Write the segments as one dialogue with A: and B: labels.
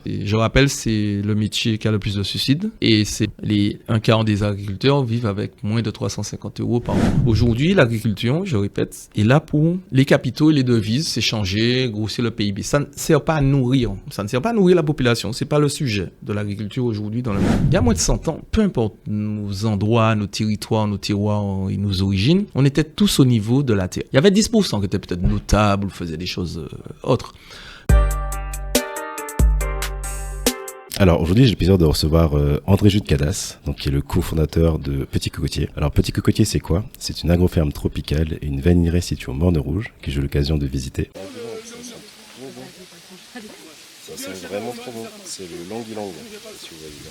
A: Et je rappelle, c'est le métier qui a le plus de suicides et c'est un quart des agriculteurs vivent avec moins de 350 € par an. Aujourd'hui, l'agriculture, je répète, est là pour les capitaux et les devises, s'échanger, grossir le PIB. Ça ne sert pas à nourrir, la population. C'est pas le sujet de l'agriculture aujourd'hui dans le monde. Il y a moins de 100 ans, peu importe nos endroits, nos territoires, nos terroirs et nos origines, on était tous au niveau de la terre. Il y avait 10% qui étaient peut-être notables ou faisaient des choses autres.
B: Alors aujourd'hui, j'ai le plaisir de recevoir André Jude Cadas, donc qui est le cofondateur de Petit Cocotier. Alors Petit Cocotier, c'est quoi? C'est une agroferme tropicale et une vanillerie située au Morne Rouge que j'ai eu l'occasion de visiter. Ça sent vraiment trop bon. C'est le Lang-Ilang, si vous voyez là.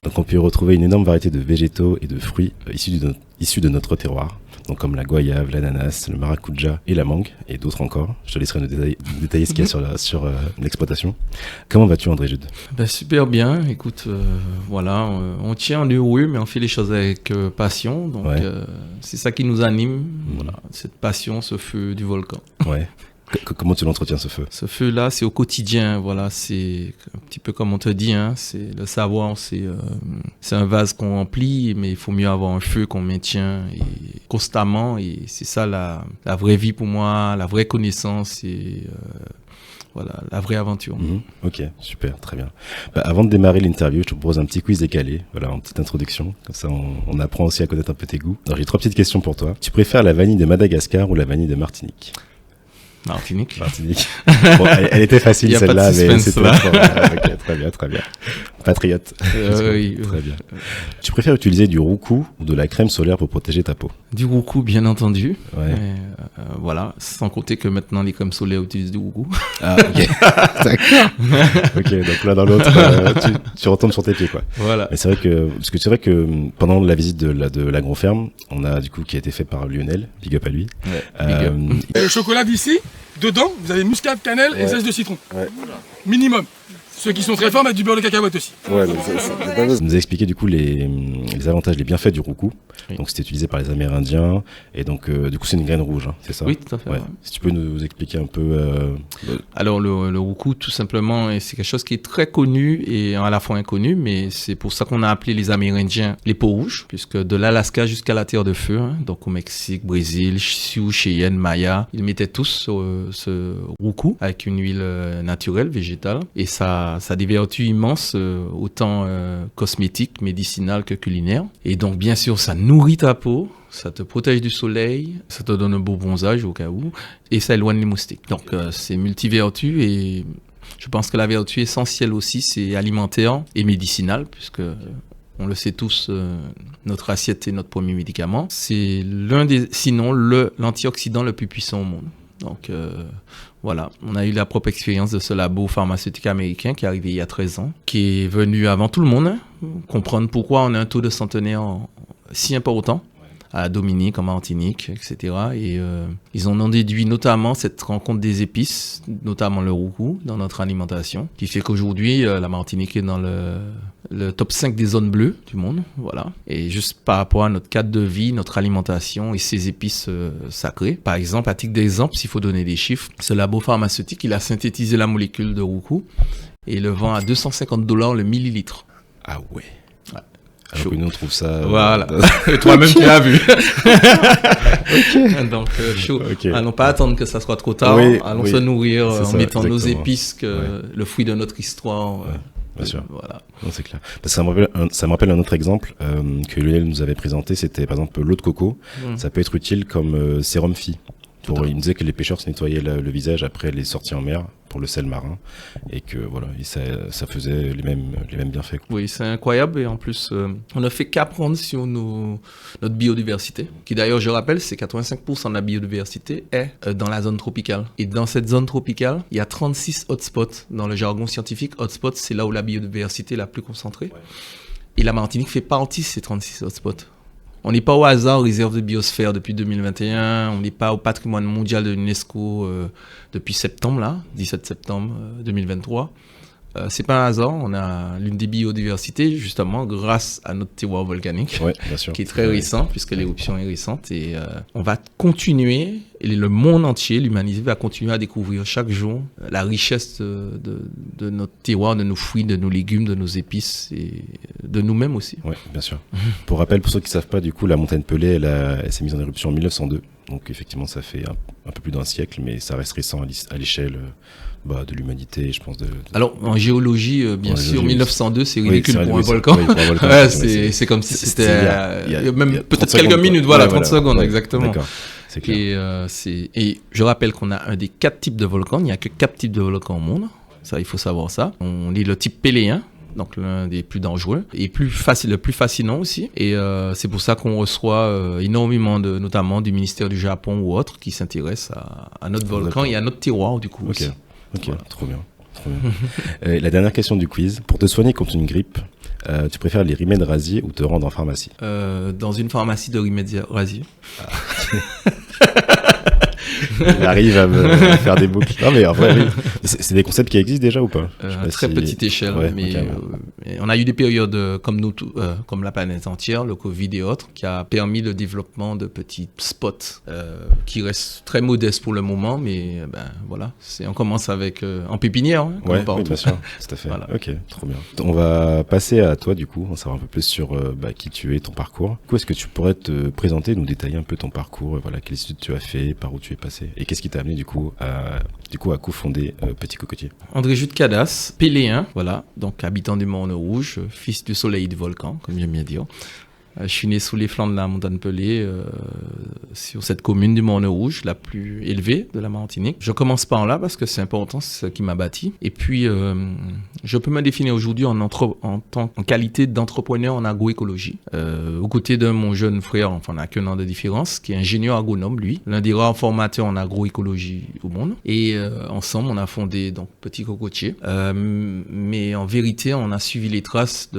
B: Donc on peut y retrouver une énorme variété de végétaux et de fruits issus de notre terroir, donc comme la goyave, l'ananas, le maracuja et la mangue, et d'autres encore. Je te laisserai nous détailler ce qu'il y a sur l'exploitation. Comment vas-tu, André Jude?
A: Super bien, écoute, voilà, on tient en heureux, mais on fait les choses avec passion, donc ouais. C'est ça qui nous anime, voilà, cette passion, ce feu du volcan.
B: Ouais. Comment tu l'entretiens, ce feu? Ce
A: feu-là, c'est au quotidien, voilà, c'est un petit peu comme on te dit, hein, c'est le savoir, c'est un vase qu'on remplit, mais il faut mieux avoir un feu qu'on maintient et constamment, et c'est ça la vraie vie pour moi, la vraie connaissance et voilà, la vraie aventure.
B: Ok, super, très bien. Avant de démarrer l'interview, je te propose un petit quiz décalé, voilà, en petite introduction, comme ça on apprend aussi à connaître un peu tes goûts. Alors j'ai 3 petites questions pour toi. Tu préfères la vanille de Madagascar ou la vanille de Martinique?
A: Martinique.
B: Bon, elle était facile celle-là, mais c'était ok, très bien. Patriote.
A: Oui.
B: Très bien. Tu préfères utiliser du roucou ou de la crème solaire pour protéger ta peau?
A: Du roucou, bien entendu.
B: Ouais.
A: Voilà, sans compter que maintenant les crèmes solaires utilisent du roucou.
B: Ah, ok. D'accord. Ok, donc l'un dans l'autre, tu retournes sur tes pieds, quoi.
A: Voilà.
B: Mais c'est vrai que pendant la visite de l'agroferme, on a du coup qui a été fait par Lionel, big up à lui.
A: Ouais,
C: le chocolat d'ici, dedans, vous avez muscade, cannelle et zeste de citron. Ouais. Minimum. Ceux qui sont très forts mettent du beurre de cacahuète aussi.
B: Ouais, vous nous a expliqué du coup les avantages, les bienfaits du roucou. Oui. Donc c'était utilisé par les Amérindiens et donc du coup c'est une graine rouge, hein, c'est ça?
A: Oui, tout à fait. Ouais.
B: Si tu peux nous expliquer un peu.
A: Alors le roucou, tout simplement, c'est quelque chose qui est très connu et à la fois inconnu, mais c'est pour ça qu'on a appelé les Amérindiens les peaux rouges, puisque de l'Alaska jusqu'à la Terre de Feu, hein, donc au Mexique, Brésil, Sioux, Cheyenne, Maya, ils mettaient tous ce roucou avec une huile naturelle, végétale, et ça a des vertus immenses, autant cosmétiques, médicinales que culinaires. Et donc, bien sûr, ça nourrit ta peau, ça te protège du soleil, ça te donne un beau bronzage au cas où, et ça éloigne les moustiques. Donc, c'est multivertu et je pense que la vertu essentielle aussi, c'est alimentaire et médicinale, puisque on le sait tous, notre assiette est notre premier médicament. C'est sinon l'antioxydant le plus puissant au monde. Donc voilà, on a eu la propre expérience de ce labo pharmaceutique américain qui est arrivé il y a 13 ans, qui est venu avant tout le monde, hein, comprendre pourquoi on a un taux de centenaire si important à Dominique, en Martinique, etc. Et ils en ont déduit notamment cette rencontre des épices, notamment le roucou, dans notre alimentation, qui fait qu'aujourd'hui, la Martinique est dans le top 5 des zones bleues du monde, voilà. Et juste par rapport à notre cadre de vie, notre alimentation et ces épices sacrées. Par exemple, à titre d'exemple, s'il faut donner des chiffres, ce labo pharmaceutique, il a synthétisé la molécule de roucou et le vend à $250 le millilitre.
B: Ah ouais. Alors que nous on trouve ça.
A: Voilà. Et toi-même tu l'as vu. Donc chaud. Okay. Allons pas attendre que ça soit trop tard. Oui, allons se nourrir en mettant exactement. Nos épices, le fruit de notre histoire.
B: Bien sûr.
A: Voilà.
B: Non, c'est clair. Parce que ça me rappelle un autre exemple que Lionel nous avait présenté. C'était par exemple l'eau de coco. Ça peut être utile comme sérum phi. Il me disait que les pêcheurs se nettoyaient le visage après les sorties en mer pour le sel marin et que voilà, et ça faisait les mêmes bienfaits.
A: Oui, c'est incroyable et en plus, on ne fait qu'apprendre sur notre biodiversité, qui d'ailleurs, je rappelle, c'est 85% de la biodiversité est dans la zone tropicale. Et dans cette zone tropicale, il y a 36 hotspots. Dans le jargon scientifique, hotspots, c'est là où la biodiversité est la plus concentrée. Ouais. Et la Martinique fait partie de ces 36 hotspots. On n'est pas au hasard réserve de biosphère depuis 2021, on n'est pas au patrimoine mondial de l'UNESCO depuis septembre, là, 17 septembre 2023. C'est pas un hasard, on a l'une des biodiversités justement grâce à notre terroir volcanique,
B: bien sûr.
A: Qui est très récent puisque l'éruption est récente et on va continuer, et le monde entier, l'humanité va continuer à découvrir chaque jour la richesse de notre terroir, de nos fruits, de nos légumes, de nos épices et de nous-mêmes aussi.
B: Oui, bien sûr. Pour rappel, pour ceux qui ne savent pas, du coup, la montagne Pelée, elle s'est mise en éruption en 1902. Donc effectivement, ça fait un peu plus d'un siècle, mais ça reste récent à l'échelle de l'humanité, je pense.
A: Alors, en géologie, bien sûr, 1902, c'est ridicule pour un volcan.
B: Oui, pour un volcan.
A: C'est comme si c'était même peut-être quelques minutes, 30 secondes, exactement.
B: D'accord, c'est clair.
A: Et je rappelle qu'on a un des 4 types de volcans. Il n'y a que 4 types de volcans au monde. Ça, il faut savoir ça. On est le type péléen, donc l'un des plus dangereux et le plus fascinant aussi. Et c'est pour ça qu'on reçoit énormément notamment du ministère du Japon ou autres qui s'intéressent à notre volcan et à notre terroir du coup aussi.
B: Ok, voilà. Trop bien. La dernière question du quiz. Pour te soigner contre une grippe, tu préfères les remèdes rasiers ou te rendre en pharmacie?
A: Dans une pharmacie de remèdes rasiers.
B: Il arrive à me faire des boucles. Non, mais en vrai, oui. C'est des concepts qui existent déjà ou pas?
A: À très petite échelle, mais on a eu des périodes comme nous, comme la planète entière, le Covid et autres, qui a permis le développement de petits spots qui restent très modestes pour le moment, mais voilà, on commence avec en pépinière. Hein,
B: oui, bien sûr, tout à fait. Voilà. Ok, trop bien. On va passer à toi du coup, on va savoir un peu plus sur qui tu es, ton parcours. Du coup, est-ce que tu pourrais te présenter, nous détailler un peu ton parcours, voilà, quelles études tu as fait, par où tu es passé, et qu'est-ce qui t'a amené du coup à cofonder Petit Cocotier?
A: André Jude Cadas, péléen, voilà, donc habitant du Morne Rouge, fils du soleil et du volcan, comme j'aime bien dire. Je suis né sous les flancs de la montagne Pelée, sur cette commune du Morne Rouge, la plus élevée de la Martinique. Je commence par là parce que c'est important, c'est ce qui m'a bâti. Et puis, je peux me définir aujourd'hui en qualité d'entrepreneur en agroécologie. Aux côtés de mon jeune frère, enfin on n'a qu'un an de différence, qui est ingénieur agronome, lui, l'un des rares formateurs en agroécologie au monde. Et ensemble, on a fondé donc Petit Cocotier. Mais en vérité, on a suivi les traces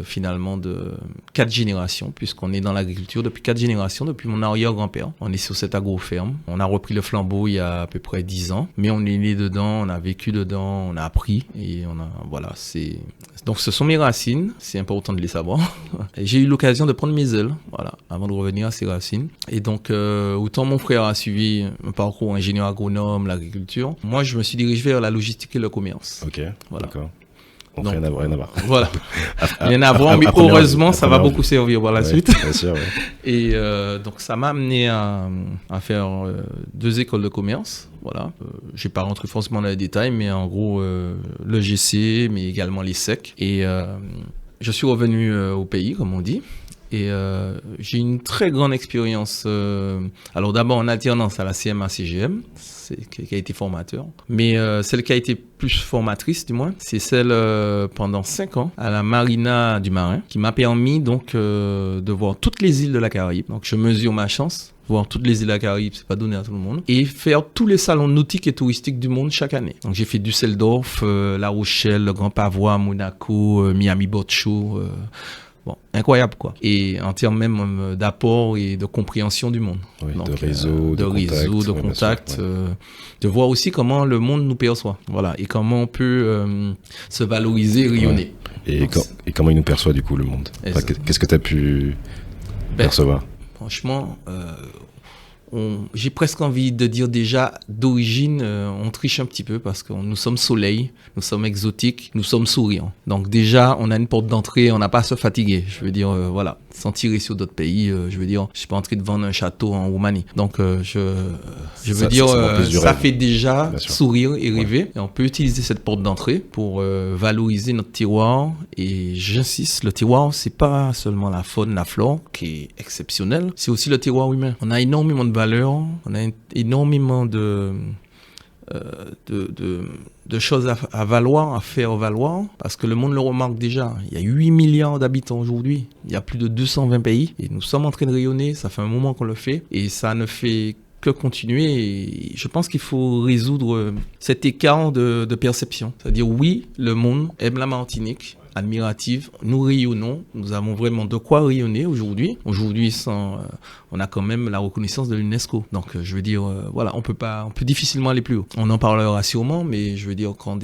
A: finalement de 4 générations, puisqu'on est dans l'agriculture depuis 4 générations, depuis mon arrière-grand-père. On est sur cette agro-ferme. On a repris le flambeau il y a à peu près 10 ans, mais on est né dedans, on a vécu dedans, on a appris, et donc ce sont mes racines, c'est important de les savoir. Et j'ai eu l'occasion de prendre mes ailes, voilà, avant de revenir à ces racines. Et donc, autant mon frère a suivi un parcours ingénieur agronome, l'agriculture, moi je me suis dirigé vers la logistique et le commerce.
B: Ok,
A: voilà.
B: D'accord. Donc, rien à voir.
A: Voilà. Rien à voir, mais heureusement, ça va beaucoup servir par la suite.
B: Bien sûr,
A: Et donc, ça m'a amené à faire 2 écoles de commerce. Voilà. Je vais pas rentrer forcément dans les détails, mais en gros, le GC, mais également les SEC. Et je suis revenu au pays, comme on dit. Et j'ai une très grande expérience, alors d'abord en alternance à la CMA-CGM, qui a été formateur, mais celle qui a été plus formatrice du moins, c'est celle pendant 5 ans à la Marina du Marin, qui m'a permis donc de voir toutes les îles de la Caraïbe. Donc je mesure ma chance, voir toutes les îles de la Caraïbe, c'est pas donné à tout le monde, et faire tous les salons nautiques et touristiques du monde chaque année. Donc j'ai fait Düsseldorf, La Rochelle, le Grand Pavois, Monaco, Miami Boat Show. Bon, incroyable quoi. Et en termes même d'apport et de compréhension du monde.
B: Oui,
A: donc,
B: de réseau,
A: de contact, de voir aussi comment le monde nous perçoit. Voilà, et comment on peut se valoriser et rayonner.
B: Ouais. Et comment il nous perçoit du coup le monde? Qu'est-ce que tu as pu percevoir?
A: Franchement, j'ai presque envie de dire déjà d'origine, on triche un petit peu parce que nous sommes soleil, nous sommes exotiques, nous sommes souriants. Donc déjà, on a une porte d'entrée, on n'a pas à se fatiguer. Je veux dire, voilà, sans tirer sur d'autres pays, je veux dire, je suis pas en train de vendre un château en Roumanie. Donc je veux dire, ça fait déjà sourire et rêver. Ouais. Et on peut utiliser cette porte d'entrée pour valoriser notre terroir. Et j'insiste, le terroir, c'est pas seulement la faune, la flore qui est exceptionnelle, c'est aussi le terroir humain. On a énormément de valeurs, on a énormément de choses à valoir, à faire valoir, parce que le monde le remarque déjà. Il y a 8 milliards d'habitants aujourd'hui, il y a plus de 220 pays, et nous sommes en train de rayonner, ça fait un moment qu'on le fait, et ça ne fait que continuer, et je pense qu'il faut résoudre cet écart de perception. C'est-à-dire, oui, le monde aime la Martinique, admirative. Nous rayonnons, nous avons vraiment de quoi rayonner aujourd'hui. Aujourd'hui, on a quand même la reconnaissance de l'UNESCO. Donc, je veux dire, voilà, on peut difficilement aller plus haut. On en parlera sûrement, mais je veux dire, quand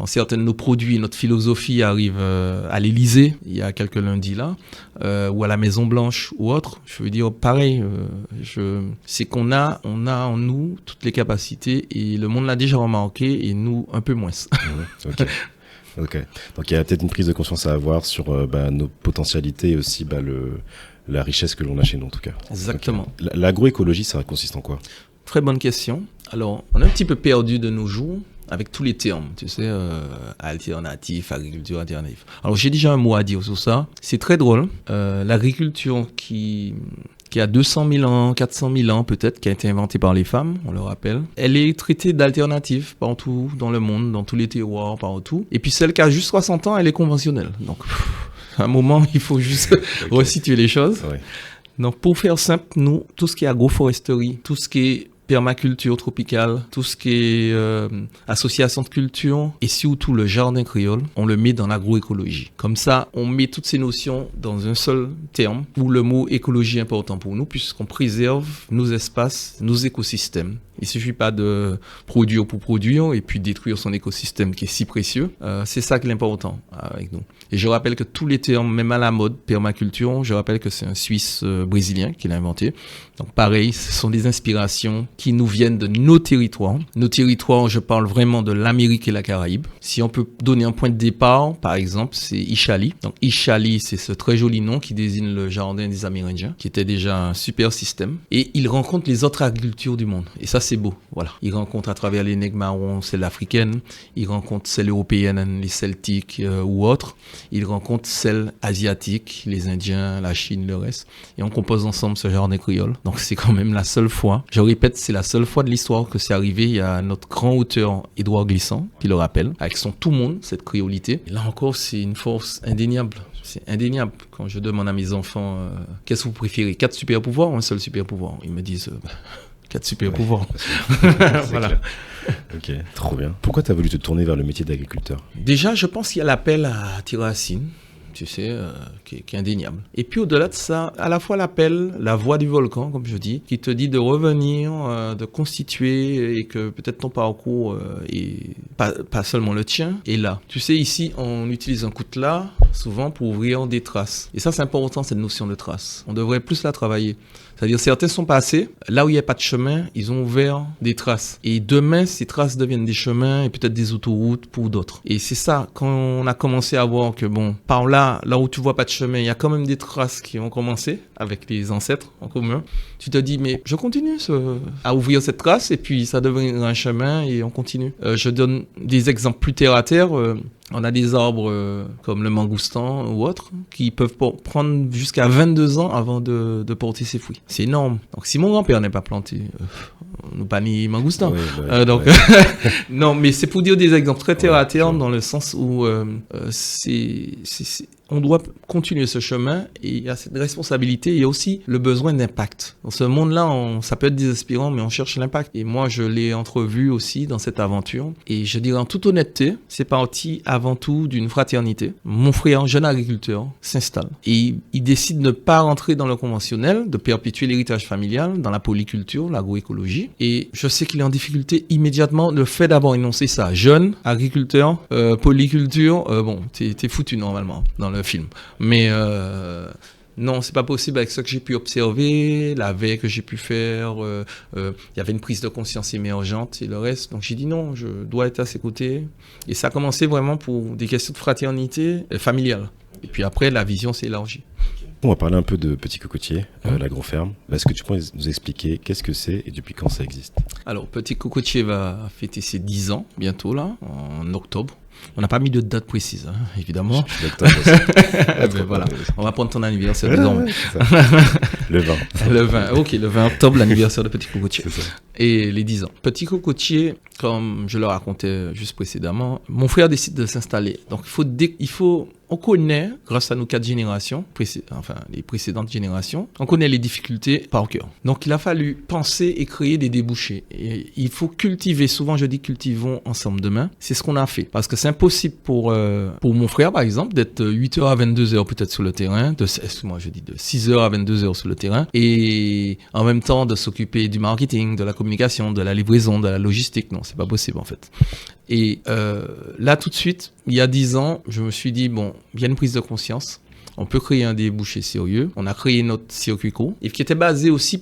A: certains de nos produits, notre philosophie arrive à l'Élysée, il y a quelques lundis là, ou à la Maison Blanche ou autre, je veux dire, pareil, c'est qu'on a en nous toutes les capacités et le monde l'a déjà remarqué et nous un peu moins.
B: Ok. Donc il y a peut-être une prise de conscience à avoir sur nos potentialités et aussi la richesse que l'on a chez nous en tout cas.
A: Exactement.
B: Okay. L'agroécologie, ça consiste en quoi?
A: Très bonne question. Alors, on est un petit peu perdu de nos jours avec tous les termes, tu sais, alternatif, agriculture alternative. Alors, j'ai déjà un mot à dire sur ça. C'est très drôle. L'agriculture qui a 200 000 ans, 400 000 ans peut-être, qui a été inventée par les femmes, on le rappelle. Elle est traitée d'alternative partout dans le monde, dans tous les terroirs, partout. Et puis celle qui a juste 60 ans, elle est conventionnelle. Donc, à un moment, il faut juste resituer les choses. Ouais. Donc, pour faire simple, nous, tout ce qui est agroforesterie, tout ce qui est permaculture tropicale, tout ce qui est association de culture et surtout le jardin créole, on le met dans l'agroécologie. Comme ça, on met toutes ces notions dans un seul terme où le mot écologie est important pour nous puisqu'on préserve nos espaces, nos écosystèmes. Il ne suffit pas de produire pour produire et puis détruire son écosystème qui est si précieux. C'est ça qui est important avec nous. Et je rappelle que tous les termes, même à la mode, permaculture, je rappelle que c'est un Suisse brésilien qui l'a inventé. Donc pareil, ce sont des inspirations qui nous viennent de nos territoires. Nos territoires, je parle vraiment de l'Amérique et la Caraïbe. Si on peut donner un point de départ, par exemple, c'est Ishali. Donc Ishali, c'est ce très joli nom qui désigne le jardin des Amérindiens, qui était déjà un super système. Et il rencontre les autres agricultures du monde. Et ça, c'est beau. Voilà. Il rencontre à travers les nègres marrons, celles africaines. Il rencontre celles européennes, les celtiques ou autres. Il rencontre celles asiatiques, les Indiens, la Chine, le reste. Et on compose ensemble ce jardin créole. Donc c'est quand même la seule fois, je répète, c'est la seule fois de l'histoire que c'est arrivé. Il y a notre grand auteur Édouard Glissant qui le rappelle, avec son tout monde, cette créolité. Et là encore, c'est une force indéniable. C'est indéniable. Quand je demande à mes enfants, qu'est-ce que vous préférez, 4 super pouvoirs ou un seul super pouvoir? Ils me disent 4 super pouvoirs. Voilà.
B: Ok, trop bien. Pourquoi tu as voulu te tourner vers le métier d'agriculteur?
A: Déjà, je pense qu'il y a l'appel à tirer racine. Tu sais, qui est indéniable. Et puis au-delà de ça, à la fois l'appel, la voix du volcan, comme je dis, qui te dit de revenir, de constituer et que peut-être ton parcours est pas seulement le tien est là. Tu sais, ici, on utilise un coutelas souvent pour ouvrir des traces. Et ça, c'est important, cette notion de trace. On devrait plus la travailler. C'est-à-dire, certains sont passés, là où il n'y a pas de chemin, ils ont ouvert des traces. Et demain, ces traces deviennent des chemins et peut-être des autoroutes pour d'autres. Et c'est ça, quand on a commencé à voir que, bon, par là où tu vois pas de chemin, il y a quand même des traces qui ont commencé avec les ancêtres en commun. Tu te dis, mais je continue à ouvrir cette trace et puis ça devient un chemin et on continue. Je donne des exemples plus terre à terre. On a des arbres comme le mangoustan ou autres qui peuvent prendre jusqu'à 22 ans avant de porter ses fruits. C'est énorme. Donc si mon grand-père n'est pas planté, nous pas ni mangoustan. Oui, donc non, mais c'est pour dire des exemples très terre à terre dans le sens où on doit continuer ce chemin et il y a cette responsabilité. Il y a aussi le besoin d'impact. Dans ce monde-là, ça peut être désespérant, mais on cherche l'impact. Et moi, je l'ai entrevu aussi dans cette aventure. Et je dirais en toute honnêteté, c'est parti avant tout d'une fraternité. Mon frère, jeune agriculteur, s'installe. Et il décide de ne pas rentrer dans le conventionnel, de perpétuer l'héritage familial dans la polyculture, l'agroécologie. Et je sais qu'il est en difficulté immédiatement. Le fait d'avoir énoncé ça, jeune agriculteur, polyculture, bon, t'es foutu normalement dans le film. Mais non, c'est pas possible avec ce que j'ai pu observer, la veille que j'ai pu faire. Il y avait une prise de conscience émergente et le reste. Donc j'ai dit non, je dois être à ses côtés. Et ça a commencé vraiment pour des questions de fraternité familiale. Et puis après, la vision s'est élargie.
B: On va parler un peu de Petit Cocotier, l'agroferme. Est-ce que tu peux nous expliquer qu'est-ce que c'est et depuis quand ça existe?
A: Alors, Petit Cocotier va fêter ses 10 ans bientôt, là, en octobre. On n'a pas mis de date précise, hein, évidemment. Ben voilà. On va prendre ton anniversaire désormais.
B: Le 20.
A: Le 20, ok, le 20 octobre, l'anniversaire de Petit Cocotier. Et les 10 ans. Petit Cocotier, comme je le racontais juste précédemment, mon frère décide de s'installer. Donc il faut on connaît, grâce à nos 4 générations, les précédentes générations, on connaît les difficultés par cœur. Donc, il a fallu penser et créer des débouchés. Et il faut cultiver. Souvent, je dis cultivons ensemble demain. C'est ce qu'on a fait. Parce que c'est impossible pour mon frère, par exemple, d'être 8h à 22h peut-être sur le terrain, de 6h à 22h sur le terrain, et en même temps de s'occuper du marketing, de la communication, de la livraison, de la logistique. Non, c'est pas possible en fait. Et là, tout de suite, il y a 10 ans, je me suis dit, bon, il y a une prise de conscience. On peut créer un débouché sérieux. On a créé notre circuit court et qui était basé aussi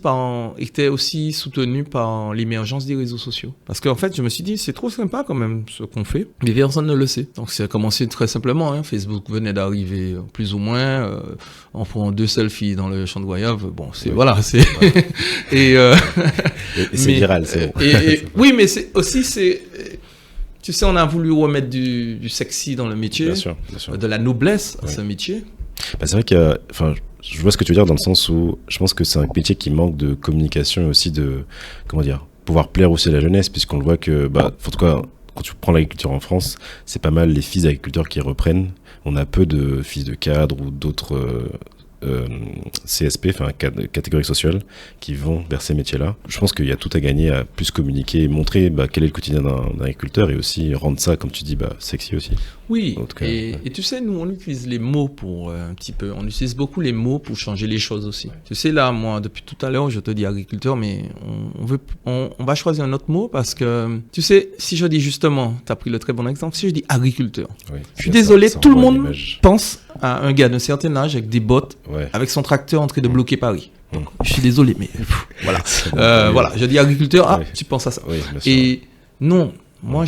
A: était aussi soutenu par l'émergence des réseaux sociaux. Parce qu'en fait, je me suis dit, c'est trop sympa quand même ce qu'on fait, mais personne ne le sait. Donc, ça a commencé très simplement. Hein. Facebook venait d'arriver plus ou moins. On prend 2 selfies dans le champ de Goyave. Bon, c'est voilà, c'est et
B: c'est viral, c'est bon.
A: Oui, mais c'est aussi tu sais, on a voulu remettre du sexy dans le métier,
B: bien sûr.
A: De la noblesse à ce métier.
B: Bah, c'est vrai je vois ce que tu veux dire dans le sens où je pense que c'est un métier qui manque de communication et aussi de, pouvoir plaire aussi à la jeunesse, puisqu'on le voit que, en tout cas, quand tu prends l'agriculture en France, c'est pas mal les fils d'agriculteurs qui reprennent. On a peu de fils de cadres ou d'autres CSP, catégories sociales, qui vont vers ces métiers-là. Je pense qu'il y a tout à gagner à plus communiquer et montrer quel est le quotidien d'un agriculteur et aussi rendre ça, comme tu dis, sexy aussi.
A: Oui, et tu sais, nous, on utilise les mots pour un petit peu. On utilise beaucoup les mots pour changer les choses aussi. Tu sais, là, moi, depuis tout à l'heure, je te dis agriculteur, mais on va choisir un autre mot parce que, tu sais, si je dis justement, tu as pris le très bon exemple, si je dis agriculteur, je suis désolé, tout le monde pense à un gars d'un certain âge avec des bottes, avec son tracteur en train de bloquer Paris. Donc, je suis désolé, mais voilà. Voilà, je dis agriculteur, tu penses à ça.
B: Oui,
A: et non. Moi,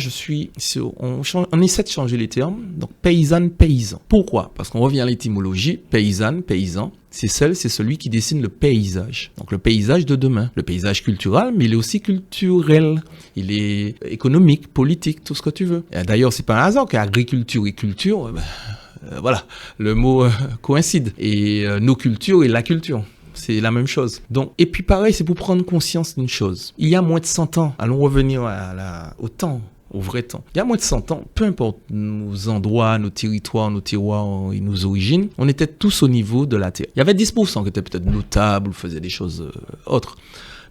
A: on essaie de changer les termes. Donc, paysanne, paysan. Pourquoi? Parce qu'on revient à l'étymologie. Paysanne, paysan. C'est celui qui dessine le paysage. Donc, le paysage de demain. Le paysage culturel, mais il est aussi culturel. Il est économique, politique, tout ce que tu veux. Et d'ailleurs, c'est pas un hasard qu'agriculture et culture, voilà, le mot coïncide. Et nos cultures et la culture. C'est la même chose. Donc, et puis pareil, c'est pour prendre conscience d'une chose. Il y a moins de 100 ans, allons revenir au temps, au vrai temps. Il y a moins de 100 ans, peu importe nos endroits, nos territoires, nos terroirs et nos origines, on était tous au niveau de la terre. Il y avait 10% qui étaient peut-être notables ou faisaient des choses autres.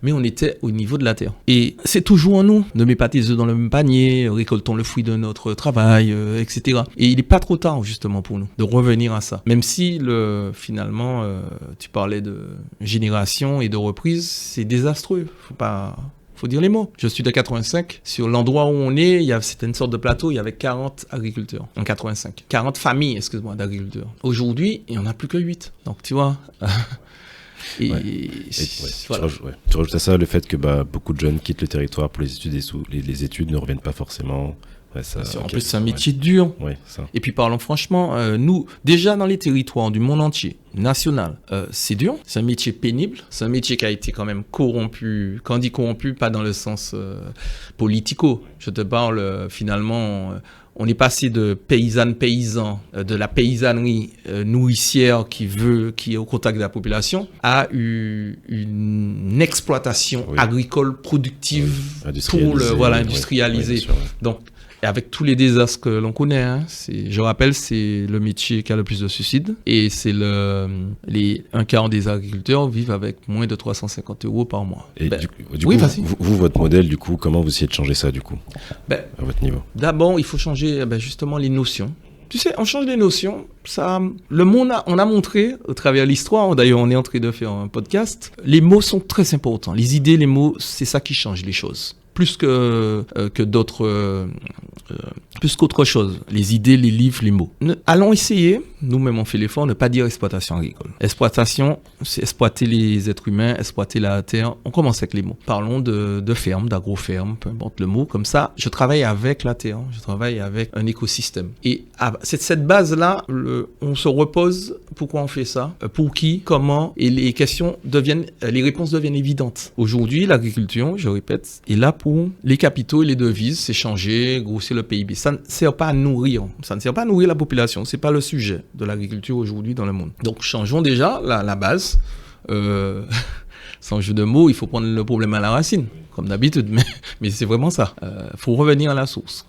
A: Mais on était au niveau de la terre. Et c'est toujours en nous. Ne mets pas tes œufs dans le même panier, récoltons le fruit de notre travail, etc. Et il n'est pas trop tard, justement, pour nous, de revenir à ça. Même si, finalement, tu parlais de génération et de reprise, c'est désastreux. Faut dire les mots. Je suis de 85. Sur l'endroit où on est, c'était une sorte de plateau, il y avait 40 agriculteurs en 85. 40 familles, d'agriculteurs. Aujourd'hui, il n'y en a plus que 8. Donc, tu vois...
B: Voilà. Tu rajoutes à ça le fait que beaucoup de jeunes quittent le territoire pour les études et les études ne reviennent pas forcément.
A: En plus, c'est un métier dur.
B: Ça.
A: Et puis, parlons franchement, nous, déjà dans les territoires du monde entier, national, c'est dur. C'est un métier pénible. C'est un métier qui a été quand même corrompu. Quand on dit corrompu, pas dans le sens politico. Je te parle finalement... on est passé de paysan, de la paysannerie nourricière qui est au contact de la population, à une exploitation agricole productive pour industrialiser. Donc, avec tous les désastres que l'on connaît, je rappelle, c'est le métier qui a le plus de suicides et c'est un quart des agriculteurs vivent avec moins de 350 € par mois.
B: Et du coup, vous, votre modèle, du coup, comment vous essayez de changer ça, du coup, à votre niveau?
A: D'abord, il faut changer justement les notions. Tu sais, on change les notions. Le monde, on a montré au travers de l'histoire, d'ailleurs on est en train de faire un podcast, les mots sont très importants. Les idées, les mots, c'est ça qui change les choses. Plus que d'autres, plus qu'autre chose. Les idées, les livres, les mots. Allons essayer, nous-mêmes on fait l'effort, ne pas dire exploitation agricole. Exploitation, c'est exploiter les êtres humains, exploiter la terre. On commence avec les mots. Parlons de ferme, d'agro-ferme, peu importe le mot. Comme ça, je travaille avec la terre, je travaille avec un écosystème. Et c'est cette base-là, on se repose. Pourquoi on fait ça? Pour qui? Comment? Et les réponses deviennent évidentes. Aujourd'hui, l'agriculture, je répète, est là pour les capitaux et les devises, s'échanger, grossir le PIB. Ça ne sert pas à nourrir. Ça ne sert pas à nourrir la population. C'est pas le sujet de l'agriculture aujourd'hui dans le monde. Donc, changeons déjà la base. Sans jeu de mots, il faut prendre le problème à la racine, comme d'habitude. Mais c'est vraiment ça. Faut revenir à la source.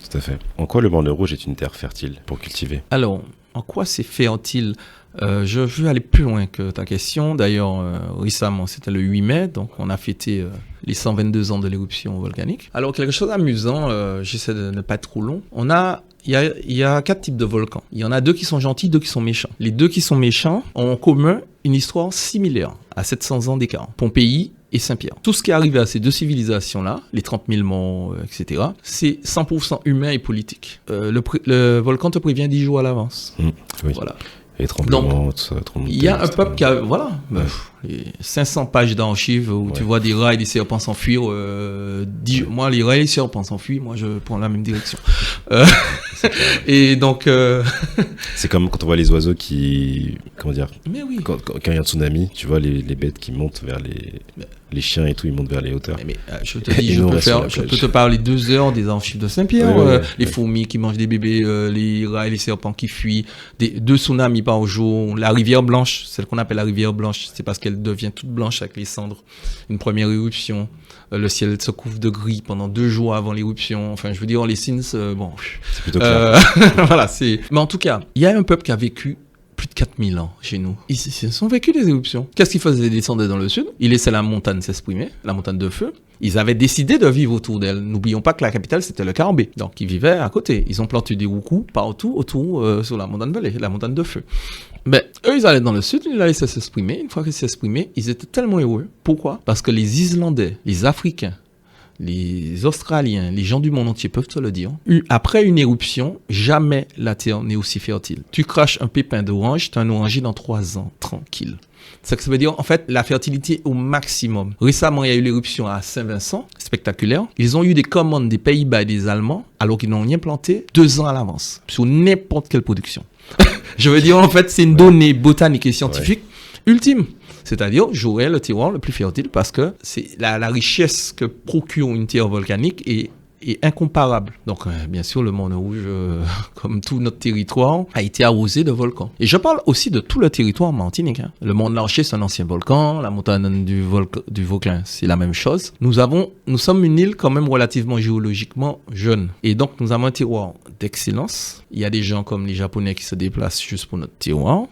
B: Tout à fait. En quoi le Borne Rouge est une terre fertile pour cultiver?
A: Alors, en quoi c'est fertile? Je veux aller plus loin que ta question. D'ailleurs, récemment, c'était le 8 mai, donc on a fêté les 122 ans de l'éruption volcanique. Alors, quelque chose d'amusant, j'essaie de ne pas être trop long. Il y a 4 types de volcans. Il y en a 2 qui sont gentils, 2 qui sont méchants. Les 2 qui sont méchants ont en commun une histoire similaire, à 700 ans d'écart. Pompéi et Saint-Pierre. Tout ce qui est arrivé à ces 2 civilisations-là, les 30 000 morts, etc., c'est 100% humain et politique. Le volcan te prévient 10 jours à l'avance.
B: Oui.
A: Voilà.
B: Et tremblements, tout ça,
A: il y a un peuple qui a, voilà, les 500 pages d'archives où tu vois des rats et des serpents s'enfuir. Moi, les rats et les serpents s'enfuient, moi, je prends la même direction. Et donc...
B: C'est comme quand on voit les oiseaux qui... Comment dire?
A: Mais oui.
B: Quand il y a un tsunami, tu vois les bêtes qui montent vers les chiens et tout, ils montent vers les hauteurs.
A: Mais je te dis, je peux te parler 2 heures des archives de Saint-Pierre, les fourmis qui mangent des bébés, les rats et les serpents qui fuient, 2 tsunamis par jour, la rivière blanche, celle qu'on appelle la rivière blanche, c'est parce qu'elle devient toute blanche avec les cendres, une première éruption, le ciel se couvre de gris pendant 2 jours avant l'éruption, enfin je veux dire les Sims, bon...
B: C'est plutôt clair.
A: Voilà, mais en tout cas, il y a un peuple qui a vécu plus de 4000 ans chez nous. Ils se sont vécus des éruptions. Qu'est-ce qu'ils faisaient? Ils descendaient dans le sud, ils laissaient la montagne s'exprimer, la montagne de feu. Ils avaient décidé de vivre autour d'elle. N'oublions pas que la capitale, c'était le Karambé. Donc, ils vivaient à côté. Ils ont planté des roucous partout autour sur la montagne de la montagne de feu. Mais eux, ils allaient dans le sud, ils la laissaient s'exprimer. Une fois qu'ils s'exprimaient, ils étaient tellement heureux. Pourquoi? Parce que les Islandais, les Africains, les Australiens, les gens du monde entier peuvent te le dire. Après une éruption, jamais la terre n'est aussi fertile. Tu craches un pépin d'orange, tu as un oranger dans 3 ans, tranquille. C'est ce que ça veut dire, en fait, la fertilité au maximum. Récemment, il y a eu l'éruption à Saint-Vincent, spectaculaire. Ils ont eu des commandes des Pays-Bas et des Allemands, alors qu'ils n'ont rien planté 2 ans à l'avance, sur n'importe quelle production. Je veux dire, en fait, c'est une donnée botanique et scientifique ultime. C'est-à-dire, j'aurai le terroir le plus fertile parce que c'est la richesse que procure une terre volcanique est incomparable. Donc, bien sûr, le Mont Rouge, comme tout notre territoire, a été arrosé de volcans. Et je parle aussi de tout le territoire martinique. Le Mont de l'Archer, c'est un ancien volcan. La montagne du Vauclin, c'est la même chose. Nous sommes une île quand même relativement géologiquement jeune. Et donc, nous avons un terroir d'excellence. Il y a des gens comme les Japonais qui se déplacent juste pour notre terroir.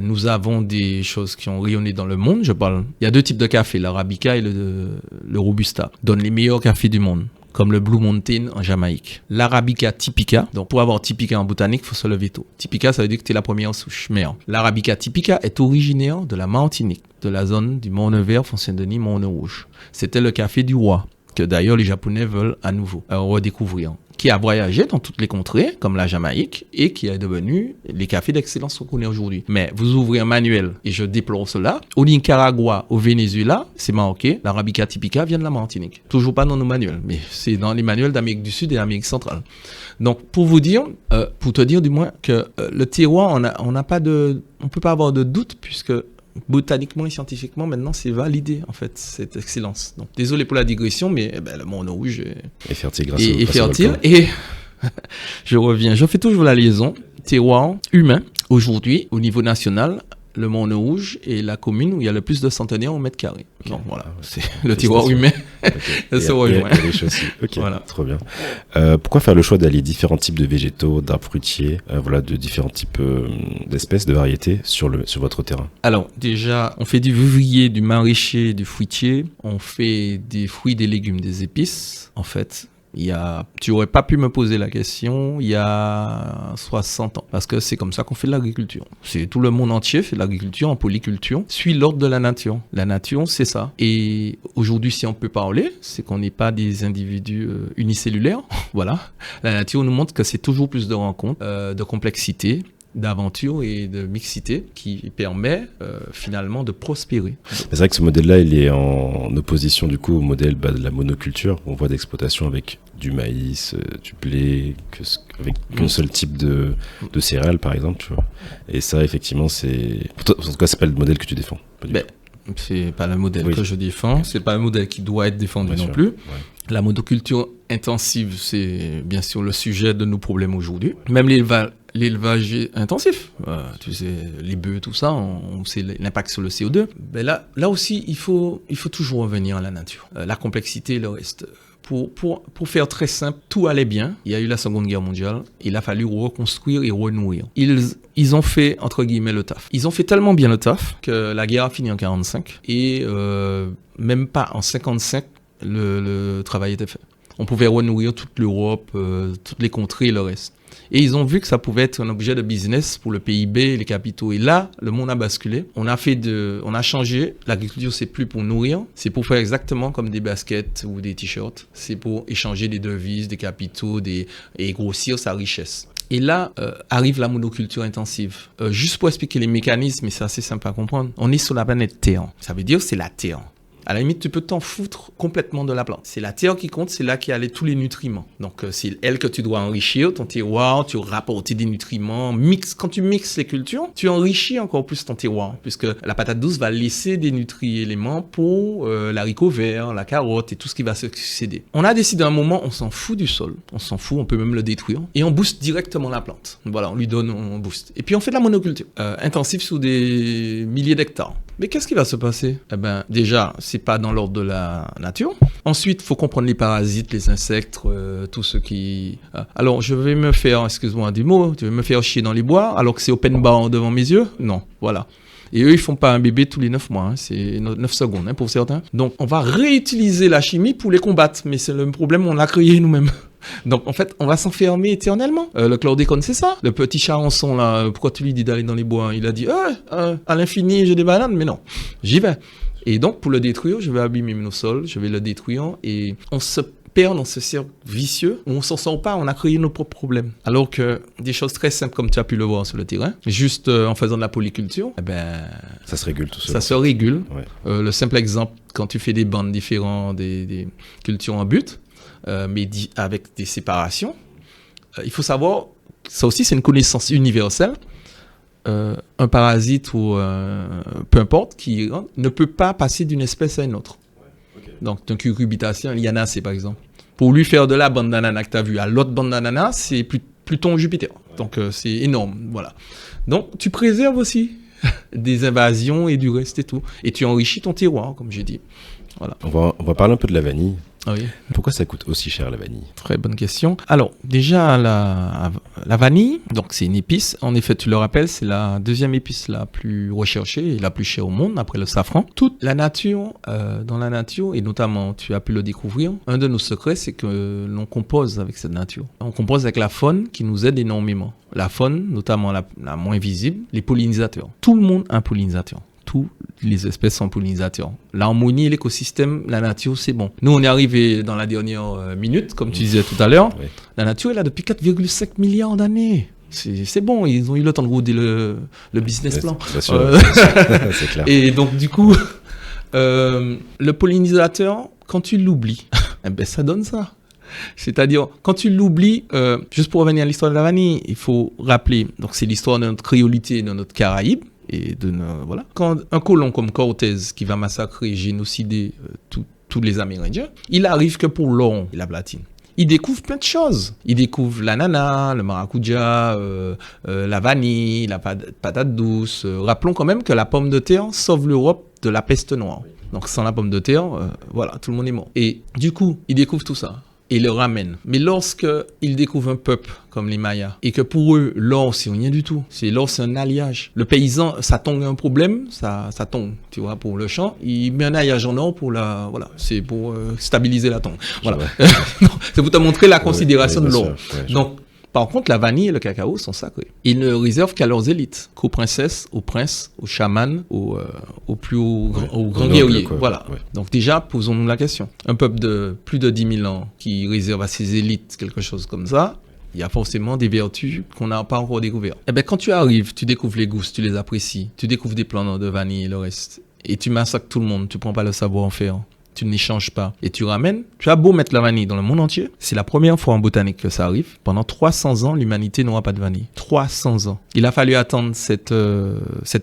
A: Nous avons des choses qui ont rayonné dans le monde. Il y a 2 types de café, l'Arabica et le Robusta. Donnent les meilleurs cafés du monde, comme le Blue Mountain en Jamaïque. L'Arabica typica, donc pour avoir typica en botanique, il faut se lever tôt. Typica, ça veut dire que tu es la première souche mère. L'Arabica typica est originaire de la Martinique, de la zone du Mont-Nevers, Font-Saint-Denis, Mont-Rouge. C'était le café du roi, que d'ailleurs les Japonais veulent à nouveau redécouvrir, qui a voyagé dans toutes les contrées, comme la Jamaïque, et qui est devenu les cafés d'excellence qu'on connaît aujourd'hui. Mais vous ouvrez un manuel, et je déplore cela, au Nicaragua, au Venezuela, c'est marqué, l'Arabica typica vient de la Martinique. Toujours pas dans nos manuels, mais c'est dans les manuels d'Amérique du Sud et d'Amérique centrale. Donc, pour te dire du moins que le terroir, on peut pas avoir de doute, puisque botaniquement et scientifiquement, maintenant, c'est validé, en fait, cette excellence. Donc, désolé pour la digression, mais le Mont Rouge
B: est fertile grâce
A: au fertile. Et je fais toujours la liaison. Terroir humain, aujourd'hui, au niveau national, le Mont Rouge est la commune où il y a le plus de centenaires au mètre carré. Okay. Donc voilà, c'est le terroir humain.
B: Okay. Ok, voilà. Trop bien. Pourquoi faire le choix d'aller différents types de végétaux, d'arbres fruitiers, de différents types d'espèces, de variétés sur votre terrain?
A: Alors déjà, on fait du vivrier, du maraîcher, du fruitier. On fait des fruits, des légumes, des épices. En fait, tu aurais pas pu me poser la question il y a 60 ans, parce que c'est comme ça qu'on fait de l'agriculture. Tout le monde entier fait de l'agriculture en polyculture, suit l'ordre de la nature. La nature, c'est ça. Et aujourd'hui, si on peut parler, c'est qu'on n'est pas des individus unicellulaires. Voilà. La nature nous montre que c'est toujours plus de rencontres, de complexité, d'aventure et de mixité qui permet finalement de prospérer.
B: C'est vrai que ce modèle-là, il est en opposition du coup au modèle de la monoculture. On voit d'exploitation avec du maïs, du blé, avec qu'un seul type de céréales par exemple. Tu vois. Et ça, effectivement, en tout cas, c'est pas le modèle que tu défends.
A: C'est pas le modèle que je défends. C'est pas un modèle qui doit être défendu non plus. Ouais. La monoculture intensive, c'est bien sûr le sujet de nos problèmes aujourd'hui. Même l'élevage intensif. Tu sais, les bœufs, tout ça, on sait l'impact sur le CO2. Ben là aussi, il faut toujours revenir à la nature. La complexité, le reste. Pour faire très simple, tout allait bien. Il y a eu la Seconde Guerre mondiale. Il a fallu reconstruire et renouer. Ils ont fait, entre guillemets, le taf. Ils ont fait tellement bien le taf que la guerre a fini en 45. Et même pas en 55, le travail était fait. On pouvait renourrir toute l'Europe, toutes les contrées et le reste. Et ils ont vu que ça pouvait être un objet de business pour le PIB, les capitaux. Et là, le monde a basculé. On a changé. L'agriculture, c'est plus pour nourrir. C'est pour faire exactement comme des baskets ou des t-shirts. C'est pour échanger des devises, des capitaux, et grossir sa richesse. Et là, arrive la monoculture intensive. Juste pour expliquer les mécanismes, et c'est assez simple à comprendre. On est sur la planète Terre. Ça veut dire que c'est la Terre. À la limite, tu peux t'en foutre complètement de la plante. C'est la terre qui compte, c'est là qu'il y a tous les nutriments. Donc, c'est elle que tu dois enrichir, ton terroir, tu rapportes des nutriments. Quand tu mixes les cultures, tu enrichis encore plus ton terroir, puisque la patate douce va laisser des nutri-éléments pour l'haricot vert, la carotte et tout ce qui va se succéder. On a décidé à un moment, on s'en fout du sol, on s'en fout, on peut même le détruire, et on booste directement la plante. Voilà, on lui donne, on booste. Et puis, on fait de la monoculture, intensive sous des milliers d'hectares. Mais qu'est-ce qui va se passer? Eh ben, déjà, c'est pas dans l'ordre de la nature. Ensuite, il faut comprendre les parasites, les insectes, tout ce qui... Alors, je vais me faire, excuse-moi du mot, je vais me faire chier dans les bois, alors que c'est open bar devant mes yeux? Non, voilà. Et eux, ils font pas un bébé tous les 9 mois, hein. C'est 9 secondes hein, pour certains. Donc, on va réutiliser la chimie pour les combattre, mais c'est le problème, on l'a créé nous-mêmes. Donc, en fait, on va s'enfermer éternellement. Le chlordécone, c'est ça. Le petit charançon, là, pourquoi tu lui dis d'aller dans les bois? Il a dit, à l'infini, j'ai des bananes, mais non, j'y vais. Et donc, pour le détruire, je vais abîmer nos sols, je vais le détruire, et on se perd dans ce cercle vicieux où on s'en sort pas, on a créé nos propres problèmes. Alors que des choses très simples, comme tu as pu le voir sur le terrain, juste en faisant de la polyculture, eh ben...
B: Ça se régule tout seul.
A: Ça se régule.
B: Ouais.
A: Le simple exemple, quand tu fais des bandes différentes, des cultures en but, mais avec des séparations, il faut savoir, ça aussi c'est une connaissance universelle, un parasite ou peu importe, qui ne peut pas passer d'une espèce à une autre. Donc un cucurbitacé, un lianacé par exemple. Pour lui faire de la bande d'ananas que tu as vu à l'autre bande d'ananas, c'est Pluton Jupiter. Donc c'est énorme, voilà. Donc tu préserves aussi des invasions et du reste et tout. Et tu enrichis ton terroir, comme j'ai dit. Voilà.
B: On va parler un peu de la vanille.
A: Ah oui.
B: Pourquoi ça coûte aussi cher la vanille?
A: Très bonne question. Alors, déjà, la vanille, donc c'est une épice. En effet, tu le rappelles, c'est la deuxième épice la plus recherchée et la plus chère au monde, après le safran. Toute la nature, dans la nature, et notamment, tu as pu le découvrir, un de nos secrets, c'est que l'on compose avec cette nature. On compose avec la faune qui nous aide énormément. La faune, notamment la moins visible, les pollinisateurs. Tout le monde a un pollinisateur. Toutes les espèces sont pollinisateurs. L'harmonie, l'écosystème, la nature, c'est bon. Nous, on est arrivé dans la dernière minute, comme tu disais tout à l'heure. Oui. La nature est là depuis 4,5 milliards d'années. C'est bon, ils ont eu le temps de roder le business plan.
B: Bien sûr, c'est clair.
A: Et donc, du coup, le pollinisateur, quand tu l'oublies, eh ben, ça donne ça. C'est-à-dire, quand tu l'oublies, juste pour revenir à l'histoire de la vanille, il faut rappeler, donc c'est l'histoire de notre créolité, de notre Caraïbe. Et voilà. Quand un colon comme Cortés, qui va massacrer, génocider tous les Amérindiens, il arrive que pour l'or et la platine. Il découvre plein de choses. Il découvre l'ananas, le maracuja, la vanille, la patate douce. Rappelons quand même que la pomme de terre sauve l'Europe de la peste noire. Donc sans la pomme de terre, voilà, tout le monde est mort. Et du coup, il découvre tout ça. Et le ramène. Mais lorsque ils découvrent un peuple comme les Mayas, et que pour eux, l'or, c'est rien du tout. L'or, c'est un alliage. Le paysan, ça tombe un problème, ça tombe, tu vois, pour le champ. Il met un alliage en or pour voilà, c'est pour stabiliser la tombe. Voilà. C'est pour te montrer la considération de l'or. Donc, par contre, la vanille et le cacao sont sacrés. Ils ne réservent qu'à leurs élites, qu'aux princesses, aux princes, aux chamans, aux plus hauts grands guerriers. Voilà. Ouais. Donc déjà, posons-nous la question. Un peuple de plus de 10 000 ans qui réserve à ses élites quelque chose comme ça, il y a forcément des vertus qu'on n'a pas encore découvertes. Eh bien, quand tu arrives, tu découvres les gousses, tu les apprécies, tu découvres des plants de vanille et le reste, et tu massacres tout le monde, tu prends pas le savoir-faire. Tu n'échanges pas et tu ramènes. Tu as beau mettre la vanille dans le monde entier, c'est la première fois en botanique que ça arrive. Pendant 300 ans, l'humanité n'aura pas de vanille. 300 ans. Il a fallu attendre cette